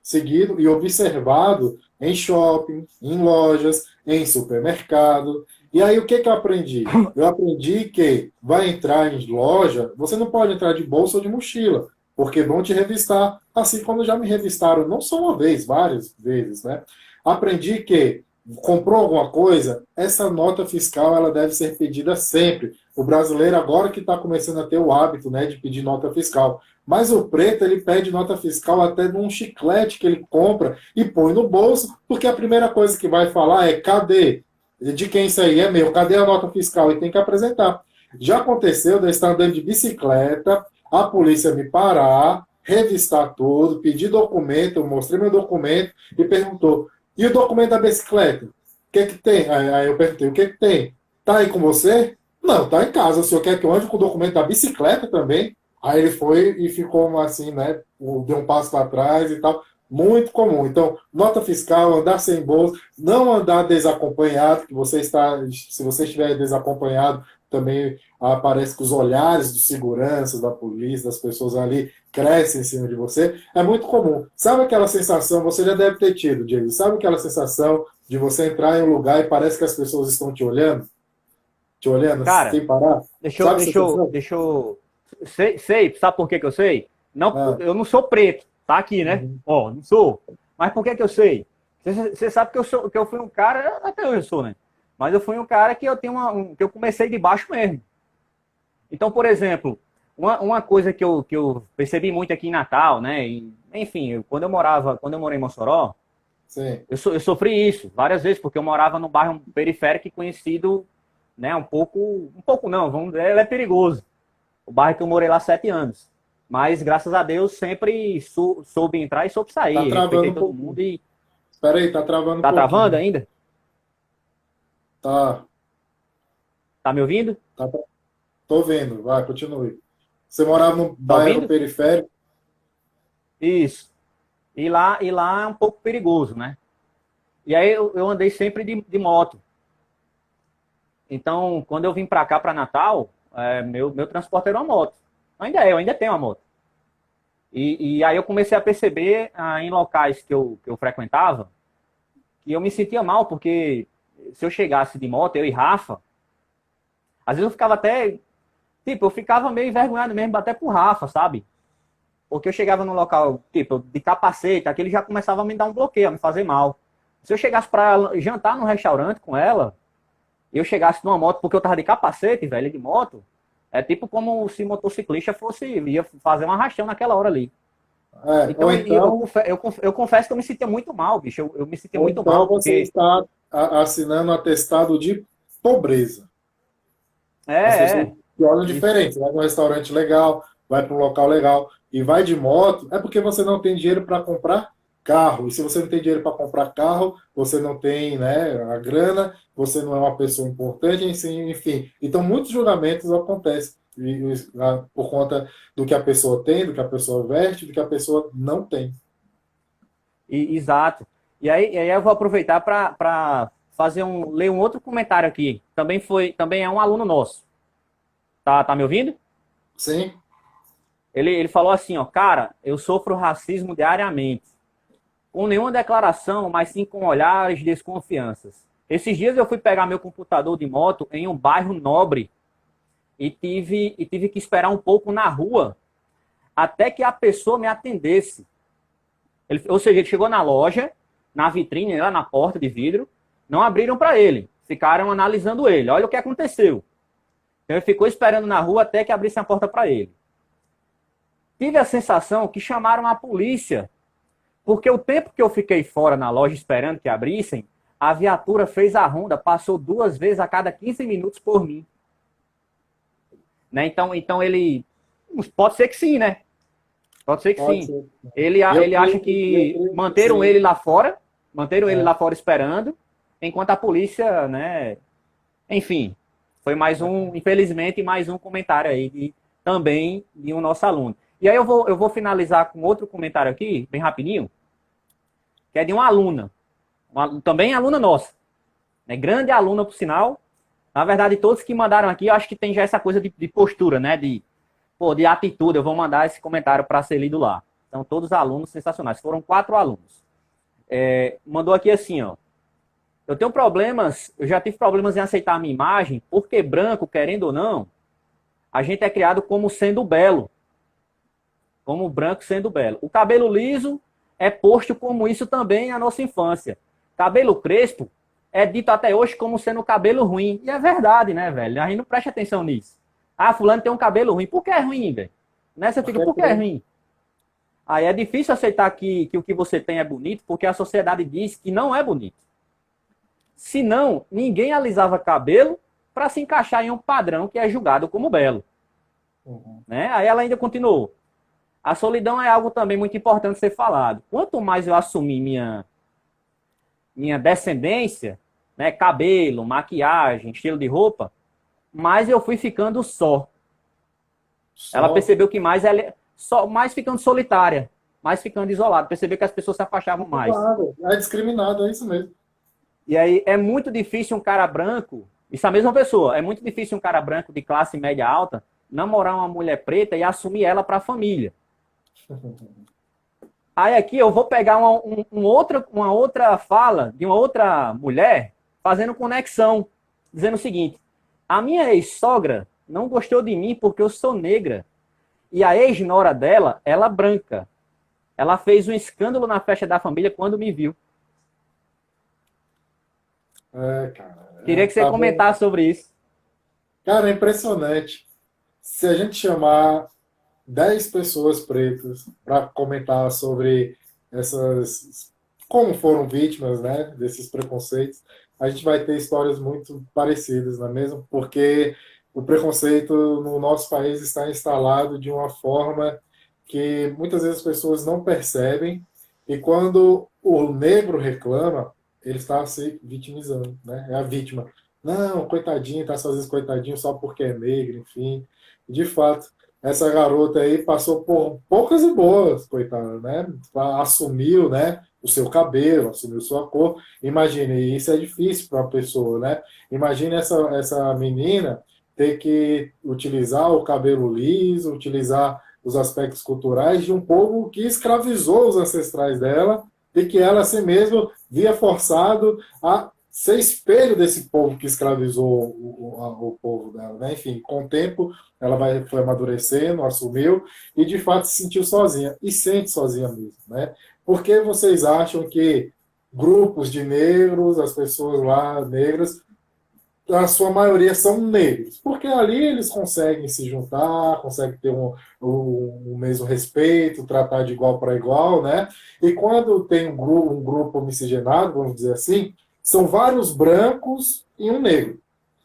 seguido e observado em shopping, em lojas, em supermercado. E aí, o que eu aprendi? Eu aprendi que vai entrar em loja, você não pode entrar de bolsa ou de mochila, porque vão te revistar, assim como já me revistaram, não só uma vez, várias vezes, né? Aprendi que comprou alguma coisa, essa nota fiscal ela deve ser pedida sempre. O brasileiro agora que está começando a ter o hábito, né, de pedir nota fiscal. Mas o preto, ele pede nota fiscal até num chiclete que ele compra e põe no bolso, porque a primeira coisa que vai falar é: cadê? De quem isso aí? É meu. Cadê a nota fiscal? E tem que apresentar. Já aconteceu de eu estar andando de bicicleta, a polícia me parar, revistar tudo, pedir documento, eu mostrei meu documento e perguntou: e o documento da bicicleta? O que tem? Aí eu perguntei: o que tem? Tá aí com você? Não, tá em casa. O senhor quer que eu ande com o documento da bicicleta também? Aí ele foi e ficou assim, né? Deu um passo para trás e tal. Muito comum. Então, nota fiscal, andar sem bolsa, não andar desacompanhado, que você está, se você estiver desacompanhado, também parece que os olhares dos seguranças, da polícia, das pessoas ali crescem em cima de você. É muito comum. Sabe aquela sensação, você já deve ter tido, Diego, sabe aquela sensação de você entrar em um lugar e parece que as pessoas estão te olhando Cara, sem parar? deixa eu, Sabe essa deixa eu, sensação? deixa eu... Sei, sabe por que que eu sei? Não, Ah, eu não sou preto, tá aqui, né? uhum. Ó, não sou. Mas por que que eu sei? Você sabe que que eu fui um cara, até hoje eu sou, né? Mas eu fui um cara que eu tenho que eu comecei de baixo mesmo. Então, por exemplo, uma coisa que eu percebi muito aqui em Natal, né? E, enfim, quando eu morei em Mossoró, Sim. eu sofri isso várias vezes, porque eu morava num bairro periférico e conhecido, né? Um pouco não, vamos dizer, ele é perigoso. O bairro que eu morei lá 7 anos. Mas, graças a Deus, sempre soube entrar e soube Tá sair. Respeitei travando um todo pouquinho. mundo e... Espera aí, tá travando um Tá travando pouquinho. ainda? Tá, Tá me ouvindo? tá, tô vendo. Vai, continue. Você morava num Tá bairro ouvindo? periférico? Isso. E lá é um pouco perigoso, né? E aí eu andei sempre de moto. Então, quando eu vim pra cá, pra Natal, meu transporte era uma moto. Eu ainda tenho uma moto. E aí eu comecei a perceber em locais que eu frequentava que eu me sentia mal, porque se eu chegasse de moto, eu e Rafa, às vezes eu ficava até. Tipo, eu ficava meio envergonhado mesmo, até pro Rafa, sabe? Porque eu chegava num local, tipo, de capacete, aquele já começava a me dar um bloqueio, a me fazer mal. Se eu chegasse pra jantar num restaurante com ela, e eu chegasse numa moto porque eu tava de capacete, velho, de moto, é tipo como se motociclista ia fazer um arrastão naquela hora ali. Ou Então, então, eu confesso que eu me sentia muito mal, bicho. Eu me sentia ou muito então mal, você porque. está assinando um atestado de pobreza. É, As pessoas é. te olham Isso. diferente. Você vai para um restaurante legal, vai para um local legal e vai de moto, é porque você não tem dinheiro para comprar carro. E se você não tem dinheiro para comprar carro, você não tem, né, a grana, você não é uma pessoa importante, enfim. Então, muitos julgamentos acontecem por conta do que a pessoa tem, do que a pessoa veste, do que a pessoa não tem. Exato. E aí eu vou aproveitar para ler um outro comentário aqui. Também é um aluno nosso. Tá me ouvindo? Sim, Ele falou assim, ó, cara, eu sofro racismo diariamente, com nenhuma declaração, mas sim com olhares de desconfianças. Esses dias eu fui pegar meu computador de moto em um bairro nobre e tive que esperar um pouco na rua até que a pessoa me atendesse. Ou seja, ele chegou na loja, na vitrine, lá na porta de vidro, não abriram para ele, ficaram analisando ele. Olha o que aconteceu. Então ele ficou esperando na rua até que abrissem a porta para ele. Tive a sensação que chamaram a polícia, porque o tempo que eu fiquei fora na loja esperando que abrissem, a viatura fez a ronda, passou 2 vezes a cada 15 minutos por mim. Né? Então ele. Pode ser que sim, né? Pode ser que pode sim. ser. Ele acha que manteram Sim. ele É. lá fora esperando, enquanto a polícia, né? Enfim, foi infelizmente, mais um comentário aí também de um nosso aluno. E aí eu vou finalizar com outro comentário aqui, bem rapidinho, que é de uma aluna, também aluna nossa, né? Grande aluna, por sinal. Na verdade, todos que mandaram aqui, eu acho que tem já essa coisa de postura, né? De atitude. Eu vou mandar esse comentário para ser lido lá. Então, todos alunos sensacionais. Foram 4 alunos. Mandou aqui assim, ó. Eu já tive problemas em aceitar a minha imagem, porque branco, querendo ou não, a gente é criado como sendo belo. Como branco sendo belo. O cabelo liso é posto como isso também na nossa infância. Cabelo crespo é dito até hoje como sendo cabelo ruim. E é verdade, né, velho? A gente não presta atenção nisso. Ah, fulano tem um cabelo ruim. Por que é ruim, velho? Né? Você fica, Porque por que é ruim? Aí é difícil aceitar que o que você tem é bonito, porque a sociedade diz que não é bonito. Se não, ninguém alisava cabelo para se encaixar em um padrão que é julgado como belo. Uhum. Né? Aí ela ainda continuou. A solidão é algo também muito importante ser falado. Quanto mais eu assumir minha descendência, né, cabelo, maquiagem, estilo de roupa, mais eu fui ficando só. Ela Só. percebeu que mais ficando solitária, mais ficando isolada. Percebeu que as pessoas se afastavam mais. Claro, é discriminado, é isso mesmo. E aí é muito difícil um cara branco Isso é a mesma pessoa. É muito difícil um cara branco de classe média alta namorar uma mulher preta e assumir ela para a família. Aí aqui eu vou pegar uma outra fala de uma outra mulher fazendo conexão, dizendo o seguinte: a minha ex-sogra não gostou de mim porque eu sou negra. E a ex-nora dela, ela branca. Ela fez um escândalo na festa da família quando me viu. Cara, Queria que você tá bom. comentasse sobre isso. Cara, é impressionante. Se a gente chamar 10 pessoas pretas para comentar sobre essas, como foram vítimas, né, desses preconceitos, a gente vai ter histórias muito parecidas, não é mesmo? Porque o preconceito no nosso país está instalado de uma forma que muitas vezes as pessoas não percebem, e quando o negro reclama, ele está se vitimizando, né? É a vítima. Não, coitadinho, está às vezes coitadinho só porque é negro, enfim. De fato, essa garota aí passou por poucas e boas, coitada, né? Assumiu, né, o seu cabelo, assumiu sua cor. Imagine, isso é difícil para uma pessoa, né? Imagine essa menina ter que utilizar o cabelo liso, utilizar os aspectos culturais de um povo que escravizou os ancestrais dela e que ela, assim mesmo, via forçado a ser espelho desse povo que escravizou o povo dela. Né? Enfim, com o tempo, ela foi amadurecendo, assumiu e, de fato, se sentiu sozinha. E sente sozinha mesmo. Né? Por que vocês acham que grupos de negros, as pessoas lá negras, a sua maioria são negros, porque ali eles conseguem se juntar, conseguem ter o mesmo respeito, tratar de igual para igual, né? E quando tem um grupo miscigenado, vamos dizer assim, são vários brancos e um negro.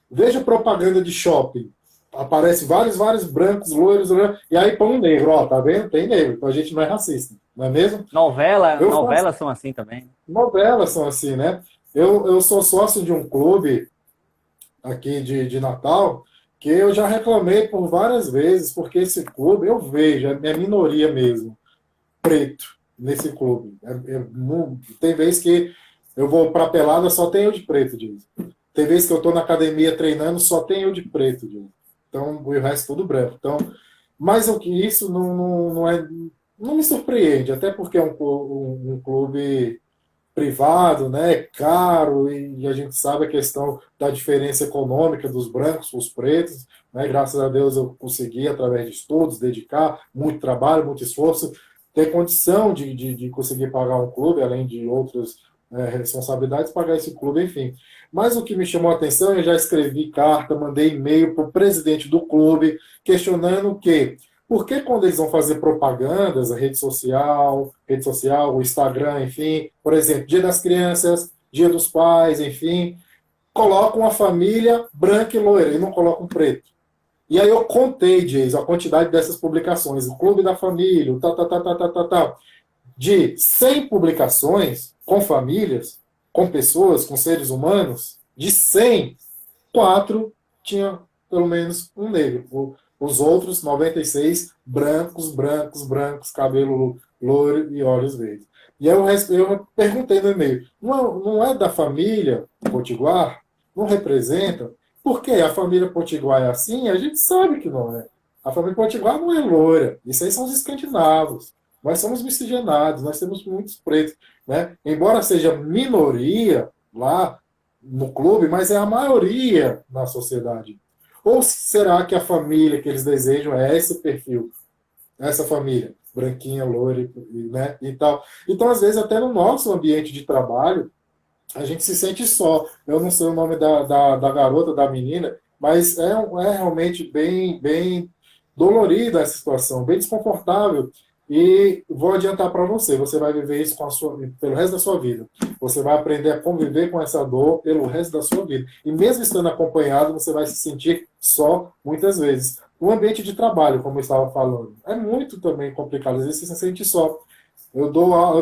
Veja propaganda de shopping. Aparece vários brancos, loiros, e aí põe um negro, ó, tá vendo? Tem negro, então a gente não é racista, não é mesmo? Eu faço, Novelas são assim também. novelas são assim, né? Eu sou sócio de um clube aqui de Natal, que eu já reclamei por várias vezes, porque esse clube, eu vejo, é minha minoria mesmo, preto, nesse clube. Tem vezes que eu vou para a pelada, só tem eu de preto, diz. Tem vezes que eu estou na academia treinando, só tem eu de preto, diz. Então, o resto tudo branco. Então, mais do que isso, não me surpreende, até porque é um clube privado, né, caro, e a gente sabe a questão da diferença econômica dos brancos para os pretos, né, graças a Deus eu consegui, através de estudos, dedicar muito trabalho, muito esforço, ter condição de conseguir pagar um clube, além de outras responsabilidades, pagar esse clube, enfim. Mas o que me chamou a atenção, eu já escrevi carta, mandei e-mail para o presidente do clube, questionando o quê? Porque quando eles vão fazer propagandas, a rede social, o Instagram, enfim, por exemplo, Dia das Crianças, Dia dos Pais, enfim, colocam a família branca e loira e não colocam preto. E aí eu contei, Jason, a quantidade dessas publicações, o Clube da Família, o tal, de 100 publicações com famílias, com pessoas, com seres humanos, de 100, 4 tinha pelo menos um negro. Os outros, 96, brancos, cabelo loiro e olhos verdes. E aí eu perguntei no e-mail, não é da família Potiguar? Não representa? Por que a família Potiguar é assim? A gente sabe que não é. A família Potiguar não é loira. Isso aí são os escandinavos. Nós somos miscigenados, nós temos muitos pretos. Né? Embora seja minoria lá no clube, mas é a maioria na sociedade. Ou será que a família que eles desejam é esse perfil? Essa família, branquinha, loira, né, e tal. Então, às vezes, até no nosso ambiente de trabalho, a gente se sente só. Eu não sei o nome da garota, da menina, mas é realmente bem dolorida essa situação, bem desconfortável. E vou adiantar para você, você vai viver isso pelo resto da sua vida. Você vai aprender a conviver com essa dor pelo resto da sua vida. E mesmo estando acompanhado, você vai se sentir só muitas vezes. O ambiente de trabalho, como eu estava falando, é muito também complicado. Às vezes você se sente só. Eu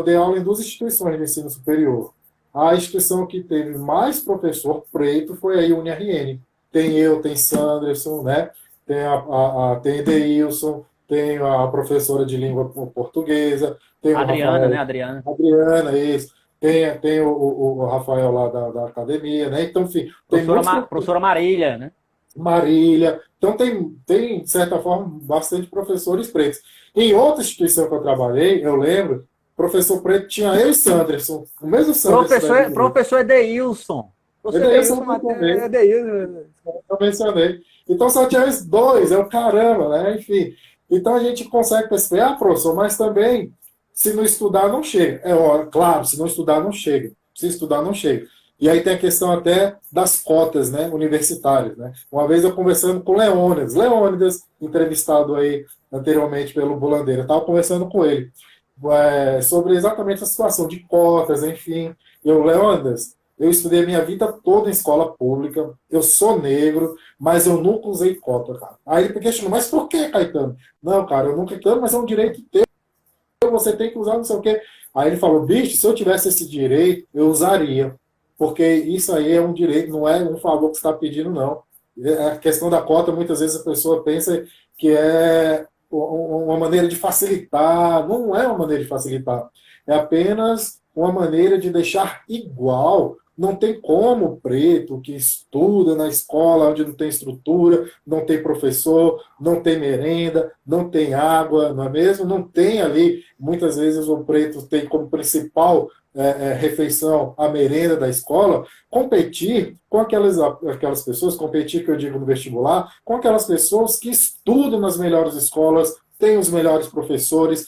dei aula em duas instituições de ensino superior. A instituição que teve mais professor preto foi a UniRN. Tem eu, tem Sanderson, né? Tem Edeilson, tem a professora de língua portuguesa, tem o Adriana, né, Rafael, Adriana? Adriana, isso. tem o Rafael lá da academia, né? Então, enfim, tem muitos Professora Marília, né? Marília. Então, de certa forma, bastante professores pretos. Em outra instituição que eu trabalhei, eu lembro, professor preto tinha eu e Sanderson, o mesmo Sanderson da direita. Professor Edeilson. Professor Edeilson Edeilson, eu também, Edeilson. eu mencionei. Então, só tinha os dois, é o caramba, né? Enfim. Então, a gente consegue perceber, professor, mas também, se não estudar, não chega. Claro, se não estudar, não chega. Se estudar, não chega. E aí tem a questão até das cotas, né, universitárias, né? Uma vez eu conversando com Leônidas, entrevistado aí anteriormente pelo Bulandeira, eu estava conversando com ele sobre exatamente a situação de cotas, enfim. Leônidas, eu estudei a minha vida toda em escola pública, eu sou negro, mas eu nunca usei cota, cara. Aí ele questionou, mas por que, Caetano? Não, cara, eu nunca quero, mas é um direito teu, você tem que usar não sei o quê. Aí ele falou, bicho, se eu tivesse esse direito, eu usaria. Porque isso aí é um direito, não é um favor que você está pedindo, não. A questão da cota, muitas vezes a pessoa pensa que é uma maneira de facilitar. Não é uma maneira de facilitar. É apenas uma maneira de deixar igual. Não tem como o preto que estuda na escola onde não tem estrutura, não tem professor, não tem merenda, não tem água, não é mesmo? Não tem ali, muitas vezes o preto tem como principal refeição a merenda da escola, competir com aquelas pessoas, competir que eu digo no vestibular, com aquelas pessoas que estudam nas melhores escolas, têm os melhores professores,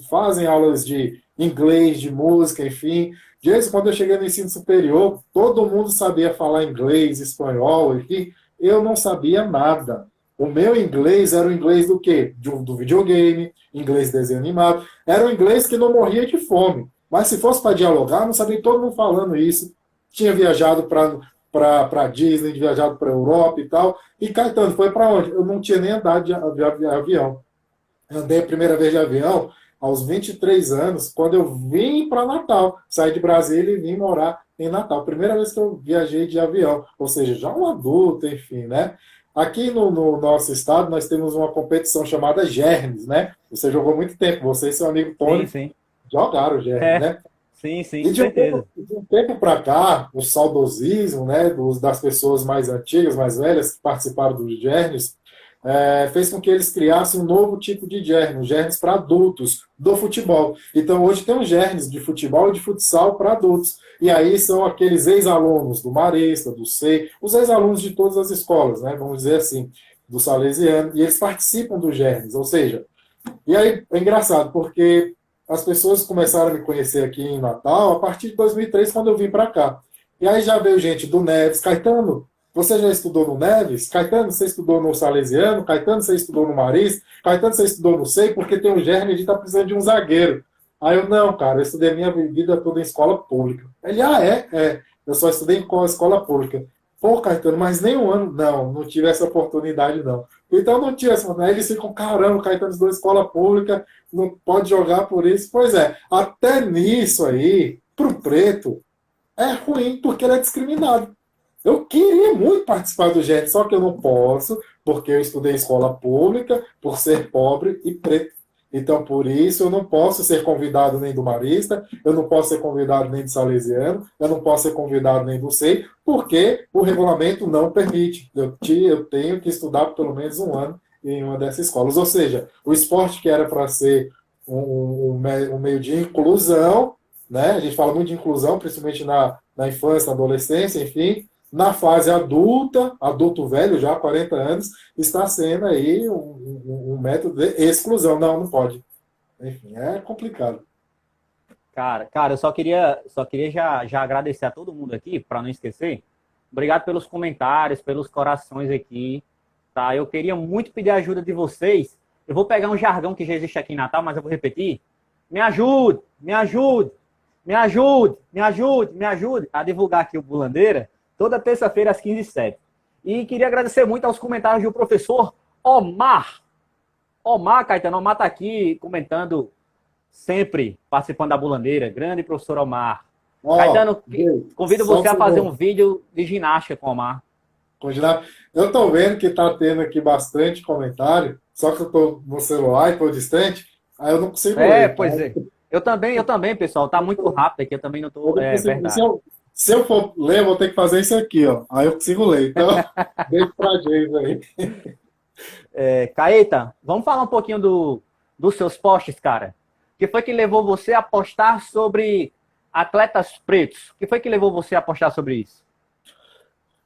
fazem aulas de inglês, de música, enfim. Desde quando eu cheguei no ensino superior, todo mundo sabia falar inglês, espanhol, enfim. Eu não sabia nada. O meu inglês era o inglês do quê? Do videogame, inglês desenho animado. Era um inglês que não morria de fome. Mas se fosse para dialogar, não sabia todo mundo falando isso. Tinha viajado para Disney, viajado para a Europa e tal. E Caetano, foi para onde? Eu não tinha nem andado de avião. Andei a primeira vez de avião aos 23 anos, quando eu vim para Natal. Saí de Brasília e vim morar em Natal. Primeira vez que eu viajei de avião. Ou seja, já um adulto, enfim, né? Aqui no nosso estado, nós temos uma competição chamada Germes, né? Você jogou muito tempo, você e seu amigo Tony Sim. jogaram o Germes, né? Sim, E com certeza. de um tempo para cá, o saudosismo, né, das pessoas mais antigas, mais velhas, que participaram dos Germes, fez com que eles criassem um novo tipo de germes, germes para adultos do futebol. Então hoje tem um germes de futebol e de futsal para adultos. E aí são aqueles ex-alunos do Marista, do SEI, os ex-alunos de todas as escolas, né, vamos dizer assim, do Salesiano, e eles participam dos germes. Ou seja, e aí é engraçado, porque as pessoas começaram a me conhecer aqui em Natal a partir de 2003, quando eu vim para cá. E aí já veio gente do Neves, Caetano, você já estudou no Neves? Caetano, você estudou no Salesiano? Caetano, você estudou no Maris? Caetano, você estudou no SEI? Porque tem um germe e a gente está precisando de um zagueiro. Aí eu, não, cara, eu estudei a minha vida toda em escola pública. Ele, é. Eu só estudei em escola pública. Pô, Caetano, mas nem um ano. Não tive essa oportunidade, não. Então não tinha essa oportunidade. Eles ficam, caramba, o Caetano estudou em escola pública, não pode jogar por isso. Pois é, até nisso aí, pro preto, é ruim porque ele é discriminado. Eu queria muito participar do GET, só que eu não posso, porque eu estudei em escola pública, por ser pobre e preto. Então, por isso, eu não posso ser convidado nem do Marista, eu não posso ser convidado nem do Salesiano, eu não posso ser convidado nem do SEI, porque o regulamento não permite. Eu tenho que estudar pelo menos um ano em uma dessas escolas. Ou seja, o esporte que era para ser um meio de inclusão, né? A gente fala muito de inclusão, principalmente na infância, na adolescência, enfim, na fase adulta, adulto velho já, 40 anos, está sendo aí um método de exclusão. Não pode. Enfim, é complicado. Cara, eu só queria já agradecer a todo mundo aqui, para não esquecer. Obrigado pelos comentários, pelos corações aqui. Tá? Eu queria muito pedir a ajuda de vocês. Eu vou pegar um jargão que já existe aqui em Natal, mas eu vou repetir. Me ajude, me ajude, me ajude, me ajude, me ajude a divulgar aqui o Bulandeira toda terça-feira às 15h07. E queria agradecer muito aos comentários do professor Omar. Omar, Caetano, Omar está aqui comentando sempre, participando da Bulandeira. Grande professor Omar. Caetano, convido você a fazer um vídeo de ginástica com o Omar. Eu estou vendo que está tendo aqui bastante comentário, só que eu estou no celular e estou distante, aí eu não consigo ler. Pois é. Eu também, pessoal. Tá muito rápido aqui, eu também não tô. É Se verdade. eu, se eu for ler, eu vou ter que fazer isso aqui, ó. Aí eu consigo ler. Então, deixa pra James aí. Caeta, vamos falar um pouquinho dos seus posts, cara. O que foi que levou você a postar sobre atletas pretos? O que foi que levou você a postar sobre isso?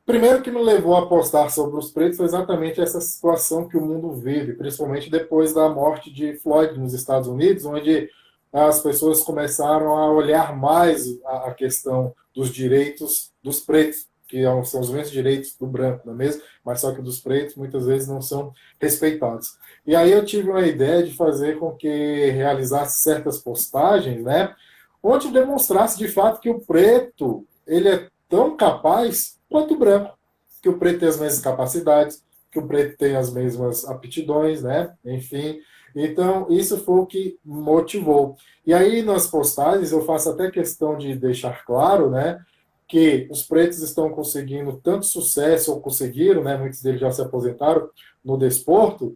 Primeiro que me levou a postar sobre os pretos foi exatamente essa situação que o mundo vive, principalmente depois da morte de Floyd nos Estados Unidos, onde as pessoas começaram a olhar mais a questão dos direitos dos pretos, que são os mesmos direitos do branco, não é mesmo? Mas só que dos pretos muitas vezes não são respeitados. E aí eu tive uma ideia de fazer com que realizasse certas postagens, né, onde demonstrasse de fato que o preto ele é tão capaz quanto o branco, que o preto tem as mesmas capacidades, que o preto tem as mesmas aptidões, né? Enfim, então isso foi o que motivou. E aí nas postagens eu faço até questão de deixar claro, né, que os pretos estão conseguindo tanto sucesso, ou conseguiram, né, muitos deles já se aposentaram no desporto,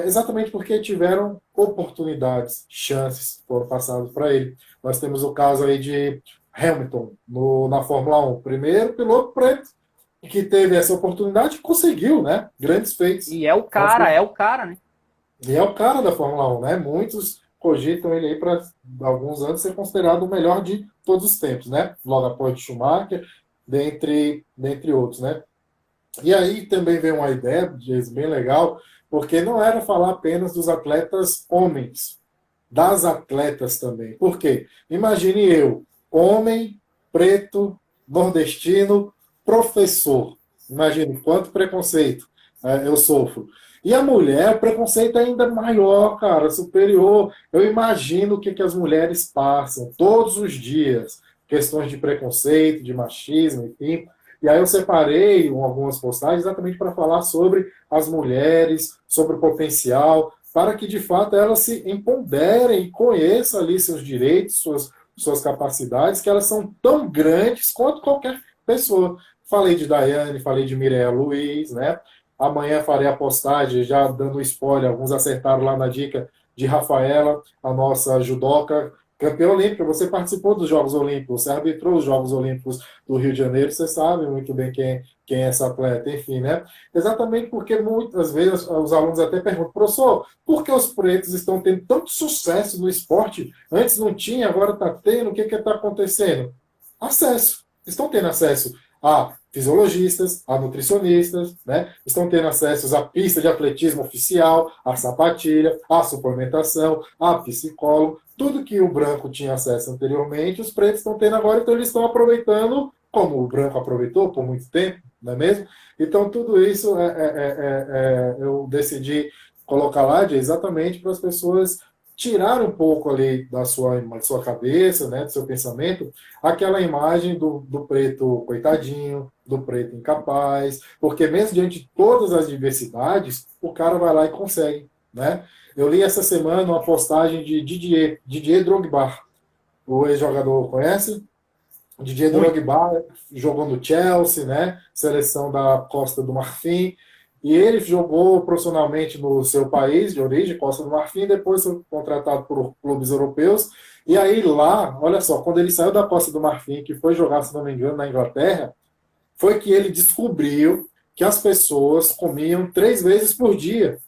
exatamente porque tiveram oportunidades, chances foram passadas para ele. Nós temos o caso aí de Hamilton na Fórmula 1, primeiro piloto preto que teve essa oportunidade e conseguiu, né? Grandes feitos. E é o cara, né? E é o cara da Fórmula 1, né? Muitos cogitam ele aí para alguns anos ser considerado o melhor de todos os tempos, né? Logo após de Schumacher, dentre outros, né? E aí também vem uma ideia, Jason, bem legal, porque não era falar apenas dos atletas homens, das atletas também. Por quê? Imagine eu, homem, preto, nordestino, professor. Imagine quanto preconceito eu sofro. E a mulher, o preconceito é ainda maior, cara, superior. Eu imagino o que as mulheres passam todos os dias. Questões de preconceito, de machismo, enfim. E aí eu separei algumas postagens exatamente para falar sobre as mulheres, sobre o potencial, para que de fato elas se empoderem e conheçam ali seus direitos, suas capacidades, que elas são tão grandes quanto qualquer pessoa. Falei de Daiane, falei de Mireia Luiz, né? Amanhã farei a postagem, já dando spoiler, alguns acertaram lá na dica de Rafaela, a nossa judoca, campeã olímpica. Você participou dos Jogos Olímpicos, você arbitrou os Jogos Olímpicos do Rio de Janeiro, você sabe muito bem quem é essa atleta, enfim, né? Exatamente porque muitas vezes os alunos até perguntam, professor, por que os pretos estão tendo tanto sucesso no esporte? Antes não tinha, agora está tendo, o que está acontecendo? Acesso. Estão tendo acesso a fisiologistas, a nutricionistas, né? Estão tendo acesso à pista de atletismo oficial, à sapatilha, à suplementação, a psicólogo, tudo que o branco tinha acesso anteriormente, os pretos estão tendo agora, então eles estão aproveitando, como o branco aproveitou por muito tempo, não é mesmo? Então tudo isso eu decidi colocar lá exatamente para as pessoas tirar um pouco ali da sua cabeça, né, do seu pensamento, aquela imagem do preto coitadinho, do preto incapaz, porque mesmo diante de todas as diversidades, o cara vai lá e consegue, né? Eu li essa semana uma postagem de Didier Drogba, o ex-jogador, conhece? Didier Muito. Drogba jogou no Chelsea, né? Seleção da Costa do Marfim. E ele jogou profissionalmente no seu país de origem, Costa do Marfim, depois foi contratado por clubes europeus. E aí lá, olha só, quando ele saiu da Costa do Marfim, que foi jogar, se não me engano, na Inglaterra, foi que ele descobriu que as pessoas comiam 3 vezes por dia,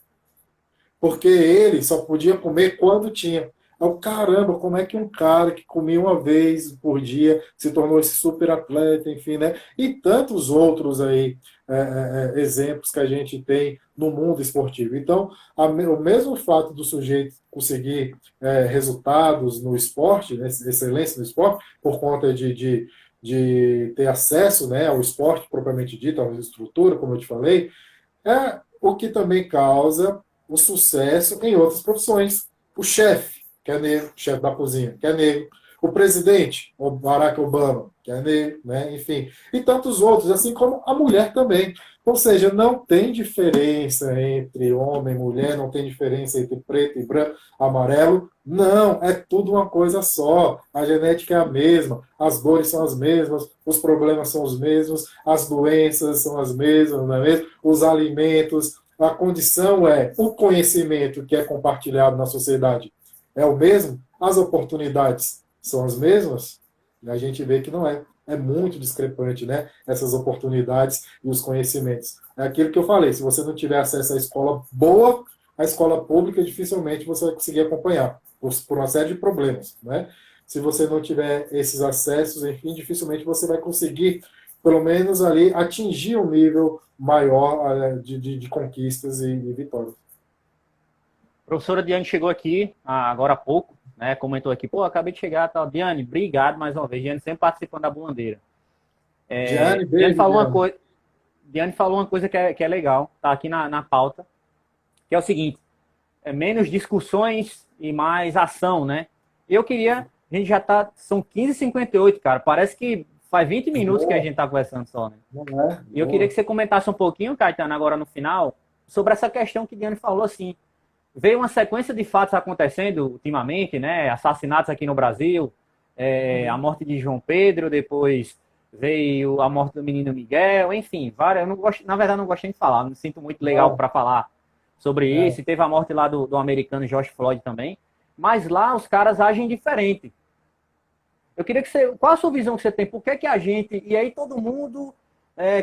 porque ele só podia comer quando tinha. Eu, caramba, como é que um cara que comia uma vez por dia se tornou esse super atleta, enfim, né? E tantos outros aí, exemplos que a gente tem no mundo esportivo. Então, o mesmo fato do sujeito conseguir resultados no esporte, né, excelência no esporte, por conta de ter acesso, né, ao esporte propriamente dito, à estrutura, como eu te falei, é o que também causa o sucesso em outras profissões. O chefe, que é negro, chefe da cozinha, que é negro. O presidente, o Barack Obama, que é negro, né? Enfim. E tantos outros, assim como a mulher também. Ou seja, não tem diferença entre homem e mulher, não tem diferença entre preto e branco, amarelo. Não, é tudo uma coisa só. A genética é a mesma, as dores são as mesmas, os problemas são os mesmos, as doenças são as mesmas, não é mesmo? Os alimentos, a condição é o conhecimento que é compartilhado na sociedade é o mesmo, as oportunidades são as mesmas, e a gente vê que não é. É muito discrepante, né? Essas oportunidades e os conhecimentos. É aquilo que eu falei, se você não tiver acesso à escola boa, a escola pública dificilmente você vai conseguir acompanhar, por uma série de problemas, né? Se você não tiver esses acessos, enfim, dificilmente você vai conseguir, pelo menos ali, atingir um nível maior de conquistas e vitórias. A professora Diane chegou aqui agora há pouco, né? Comentou aqui, pô, acabei de chegar, tal. Diane, obrigado mais uma vez. Diane sempre participando da Bandeira. Diane, Diane beijo, falou uma Diane. coisa, Diane falou uma coisa que é legal, tá aqui na pauta, que é o seguinte: menos discussões e mais ação, né? Eu queria, a gente já tá, são 15h58, cara, parece que faz 20 minutos que a Boa, gente tá conversando só, né? não é? E eu queria Boa. que você comentasse um pouquinho, Caetano, agora no final, sobre essa questão que Diane falou, assim, veio uma sequência de fatos acontecendo ultimamente, né? Assassinatos aqui no Brasil, a morte de João Pedro, depois veio a morte do menino Miguel, enfim, várias. Eu não gosto, na verdade, não gosto nem de falar, não me sinto muito legal Não, para falar sobre é. isso. E teve a morte lá do americano George Floyd também. Mas lá os caras agem diferente. Eu queria que você. Qual a sua visão que você tem? Por que, que a gente. E aí todo mundo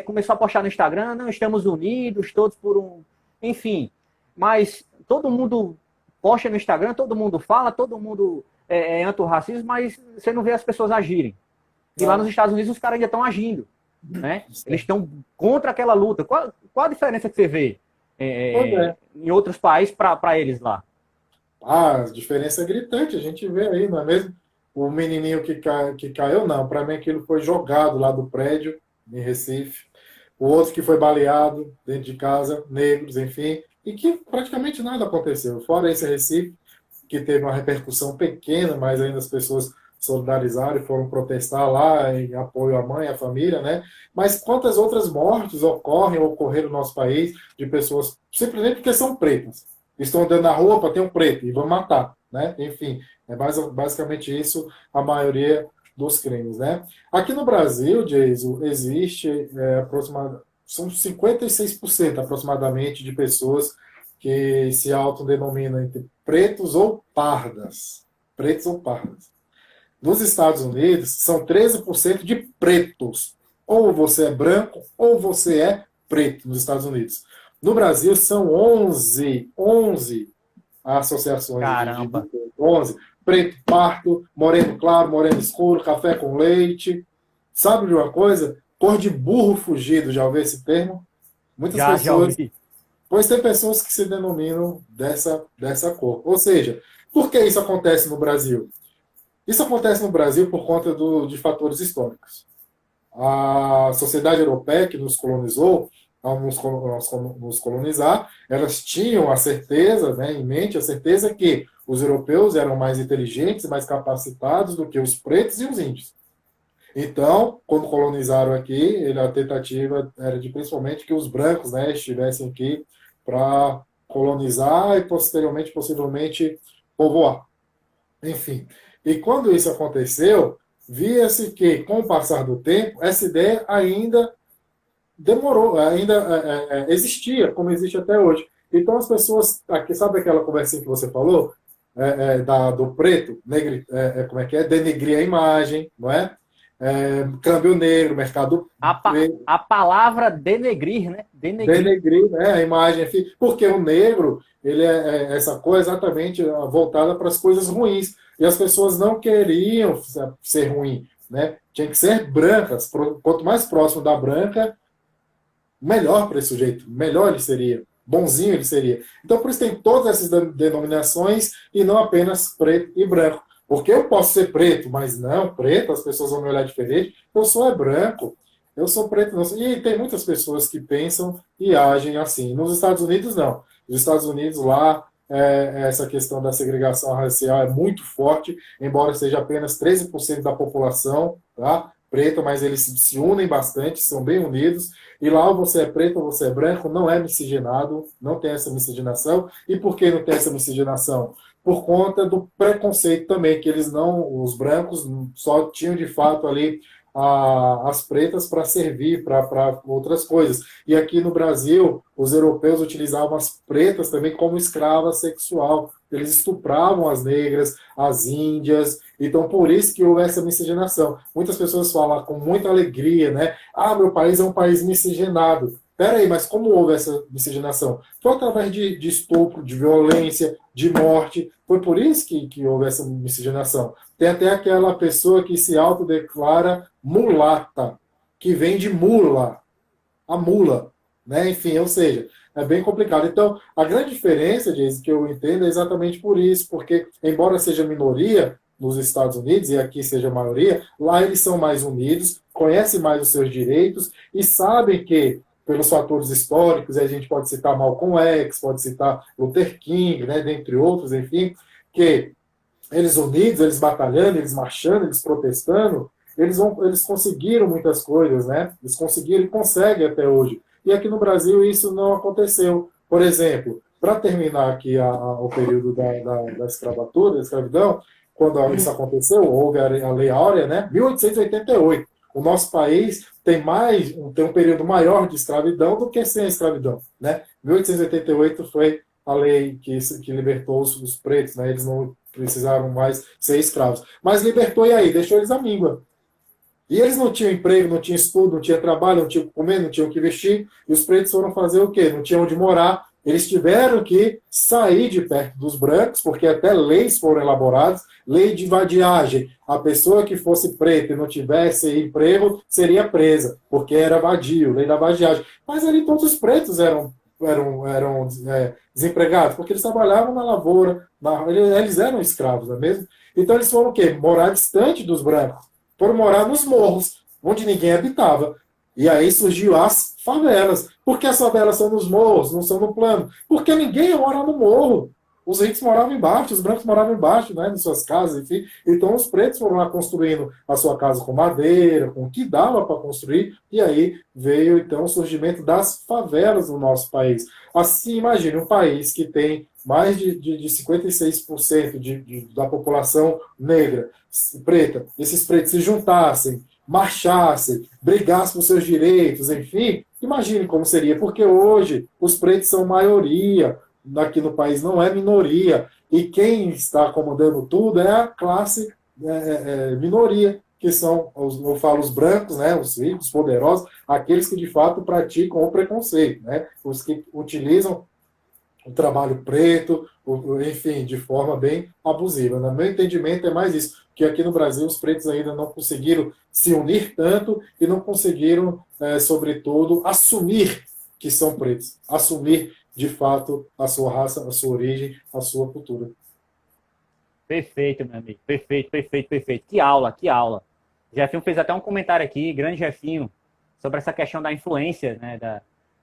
começou a postar no Instagram, não estamos unidos, todos por um. Enfim. Mas todo mundo posta no Instagram, todo mundo fala, todo mundo é anti-racismo, mas você não vê as pessoas agirem. E lá nos Não. Estados Unidos os caras ainda estão agindo. Né? Eles estão contra aquela luta. Qual a diferença que você vê Pois é. em outros países para eles lá? Ah, a diferença é gritante, a gente vê aí, não é mesmo? O menininho que caiu, não. Para mim, aquilo foi jogado lá do prédio, em Recife. O outro que foi baleado dentro de casa, negros, enfim. E que praticamente nada aconteceu. Fora esse Recife, que teve uma repercussão pequena, mas ainda as pessoas solidarizaram e foram protestar lá em apoio à mãe, à família, né? Mas quantas outras mortes ocorrem ou ocorreram no nosso país de pessoas simplesmente porque são pretas? Estão andando na rua para ter um preto e vão matar, né? Enfim, é basicamente isso a maioria dos crimes, né? Aqui no Brasil, Jason, existe são 56% aproximadamente de pessoas que se autodenominam entre pretos ou pardas. Pretos ou pardas. Nos Estados Unidos, são 13% de pretos. Ou você é branco, ou você é preto nos Estados Unidos. No Brasil, são 11 associações de Caramba. 11. Preto, pardo, moreno claro, moreno escuro, café com leite. Sabe de uma coisa? Cor de burro fugido, já ouviu esse termo? Muitas Já pessoas. ouvi. Pois tem pessoas que se denominam dessa cor. Ou seja, por que isso acontece no Brasil? Isso acontece no Brasil por conta de fatores históricos. A sociedade europeia que nos colonizou, ao nos colonizar, elas tinham a certeza, né, em mente, a certeza que os europeus eram mais inteligentes, mais capacitados do que os pretos e os índios. Então, quando colonizaram aqui, a tentativa era de principalmente que os brancos, né, estivessem aqui para colonizar e posteriormente, possivelmente, povoar. Enfim. E quando isso aconteceu, via-se que, com o passar do tempo, essa ideia ainda demorou, ainda existia, como existe até hoje. Então as pessoas, aqui, sabe aquela conversinha que você falou, do preto, como é que é? Denegrir a imagem, não é? Câmbio negro, mercado A palavra denegrir, né? Denegrir. denegrir, né, a imagem, enfim, porque o negro ele é essa coisa exatamente voltada para as coisas ruins e as pessoas não queriam ser ruim, né? Tinha que ser brancas. Quanto mais próximo da branca, melhor para esse sujeito, melhor ele seria, bonzinho ele seria. Então, por isso tem todas essas denominações e não apenas preto e branco. Porque eu posso ser preto, mas não, preto, as pessoas vão me olhar diferente. Eu sou branco, eu sou preto. Não. E tem muitas pessoas que pensam e agem assim. Nos Estados Unidos, não. Nos Estados Unidos, lá, essa questão da segregação racial é muito forte, embora seja apenas 13% da população, tá? Preta, mas eles se unem bastante, são bem unidos. E lá, ou você é preto ou você é branco, não é miscigenado, não tem essa miscigenação. E por que não tem essa miscigenação? Por conta do preconceito também, que eles não, os brancos só tinham de fato ali as pretas para servir para outras coisas. E aqui no Brasil, os europeus utilizavam as pretas também como escrava sexual, eles estupravam as negras, as índias, então por isso que houve essa miscigenação. Muitas pessoas falam com muita alegria, né? Ah, meu país é um país miscigenado. Peraí, mas como houve essa miscigenação? Foi através de estupro, de violência, de morte. Foi por isso que houve essa miscigenação. Tem até aquela pessoa que se autodeclara mulata, que vem de mula, a mula, né? Enfim, ou seja, é bem complicado. Então, a grande diferença, Jason, que eu entendo é exatamente por isso, porque, embora seja minoria nos Estados Unidos, e aqui seja maioria, lá eles são mais unidos, conhecem mais os seus direitos e sabem que, pelos fatores históricos, a gente pode citar Malcolm X, pode citar Luther King, né, dentre outros, enfim, que eles unidos, eles batalhando, eles marchando, eles protestando, eles conseguiram muitas coisas, né? Eles conseguiram e conseguem até hoje. E aqui no Brasil isso não aconteceu. Por exemplo, para terminar aqui o período da escravatura, da escravidão, quando isso aconteceu, houve a Lei Áurea, né? 1888. O nosso país tem um período maior de escravidão do que sem a escravidão, né? 1888 foi a lei que libertou os pretos, né? Eles não precisaram mais ser escravos. Mas libertou e aí? Deixou eles à míngua. E eles não tinham emprego, não tinham estudo, não tinham trabalho, não tinham o que comer, não tinham o que vestir. E os pretos foram fazer o quê? Não tinham onde morar. Eles tiveram que sair de perto dos brancos, porque até leis foram elaboradas, lei de vadiagem. A pessoa que fosse preta e não tivesse emprego seria presa, porque era vadio, lei da vadiagem. Mas ali todos os pretos eram desempregados, porque eles trabalhavam na lavoura, eles eram escravos, não é mesmo? Então eles foram o quê? Morar distante dos brancos. Foram morar nos morros, onde ninguém habitava. E aí surgiu as favelas. Por que as favelas são nos morros, não são no plano? Porque ninguém mora no morro. Os ricos moravam embaixo, os brancos moravam embaixo, né, nas suas casas, enfim. Então os pretos foram lá construindo a sua casa com madeira, com o que dava para construir, e aí veio então o surgimento das favelas no nosso país. Assim, imagine um país que tem mais de 56% da população negra, preta, esses pretos se juntassem, marchassem, brigassem por seus direitos, enfim, imagine como seria, porque hoje os pretos são maioria, aqui no país não é minoria, e quem está comandando tudo é a classe minoria, que são, eu falo os brancos, né, os ricos, poderosos, aqueles que de fato praticam o preconceito, né, os que utilizam o trabalho preto, enfim, de forma bem abusiva. No meu entendimento é mais isso, que aqui no Brasil os pretos ainda não conseguiram se unir tanto e não conseguiram, sobretudo, assumir que são pretos, assumir de fato a sua raça, a sua origem, a sua cultura. Perfeito, meu amigo. Perfeito, perfeito, perfeito. Que aula, que aula. Jefinho fez até um comentário aqui, grande Jefinho, sobre essa questão da influência, né,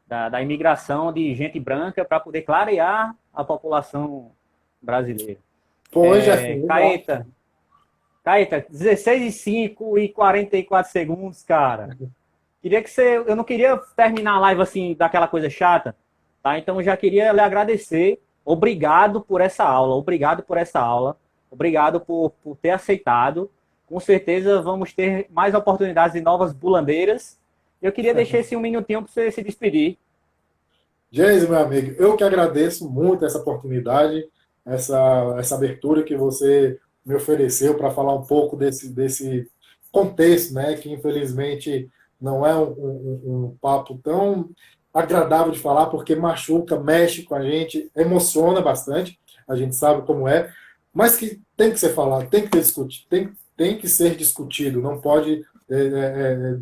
da imigração de gente branca para poder clarear a população brasileira. Foi, Jefinho. Caeta, 16:05 e 44 segundos, cara. Queria que você. Eu não queria terminar a live assim, daquela coisa chata, tá? Então eu já queria lhe agradecer. Obrigado por essa aula. Obrigado por essa aula. Obrigado por ter aceitado. Com certeza vamos ter mais oportunidades de novas bulandeiras. Eu queria deixar esse um minutinho para você se despedir. Geise, meu amigo, eu que agradeço muito essa oportunidade, essa abertura que você me ofereceu para falar um pouco desse contexto, né, que infelizmente não é um papo tão agradável de falar, porque machuca, mexe com a gente, emociona bastante, a gente sabe como é, mas que tem que ser falado, tem que ter discutido, tem que ser discutido, não pode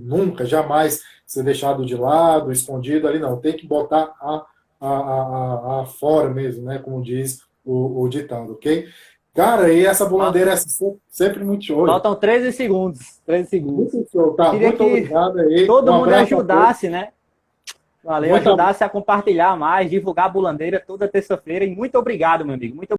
nunca, jamais ser deixado de lado, escondido ali, não. Tem que botar a fora mesmo, né? Como diz o ditado, ok? Cara, e essa bolandeira é sempre muito show. Faltam 13 segundos. 13 segundos. Muito show, tá? Muito obrigado aí. Todo mundo ajudasse, né? Valeu, ajudasse a compartilhar mais, divulgar a bulandeira toda terça-feira. E muito obrigado, meu amigo. Muito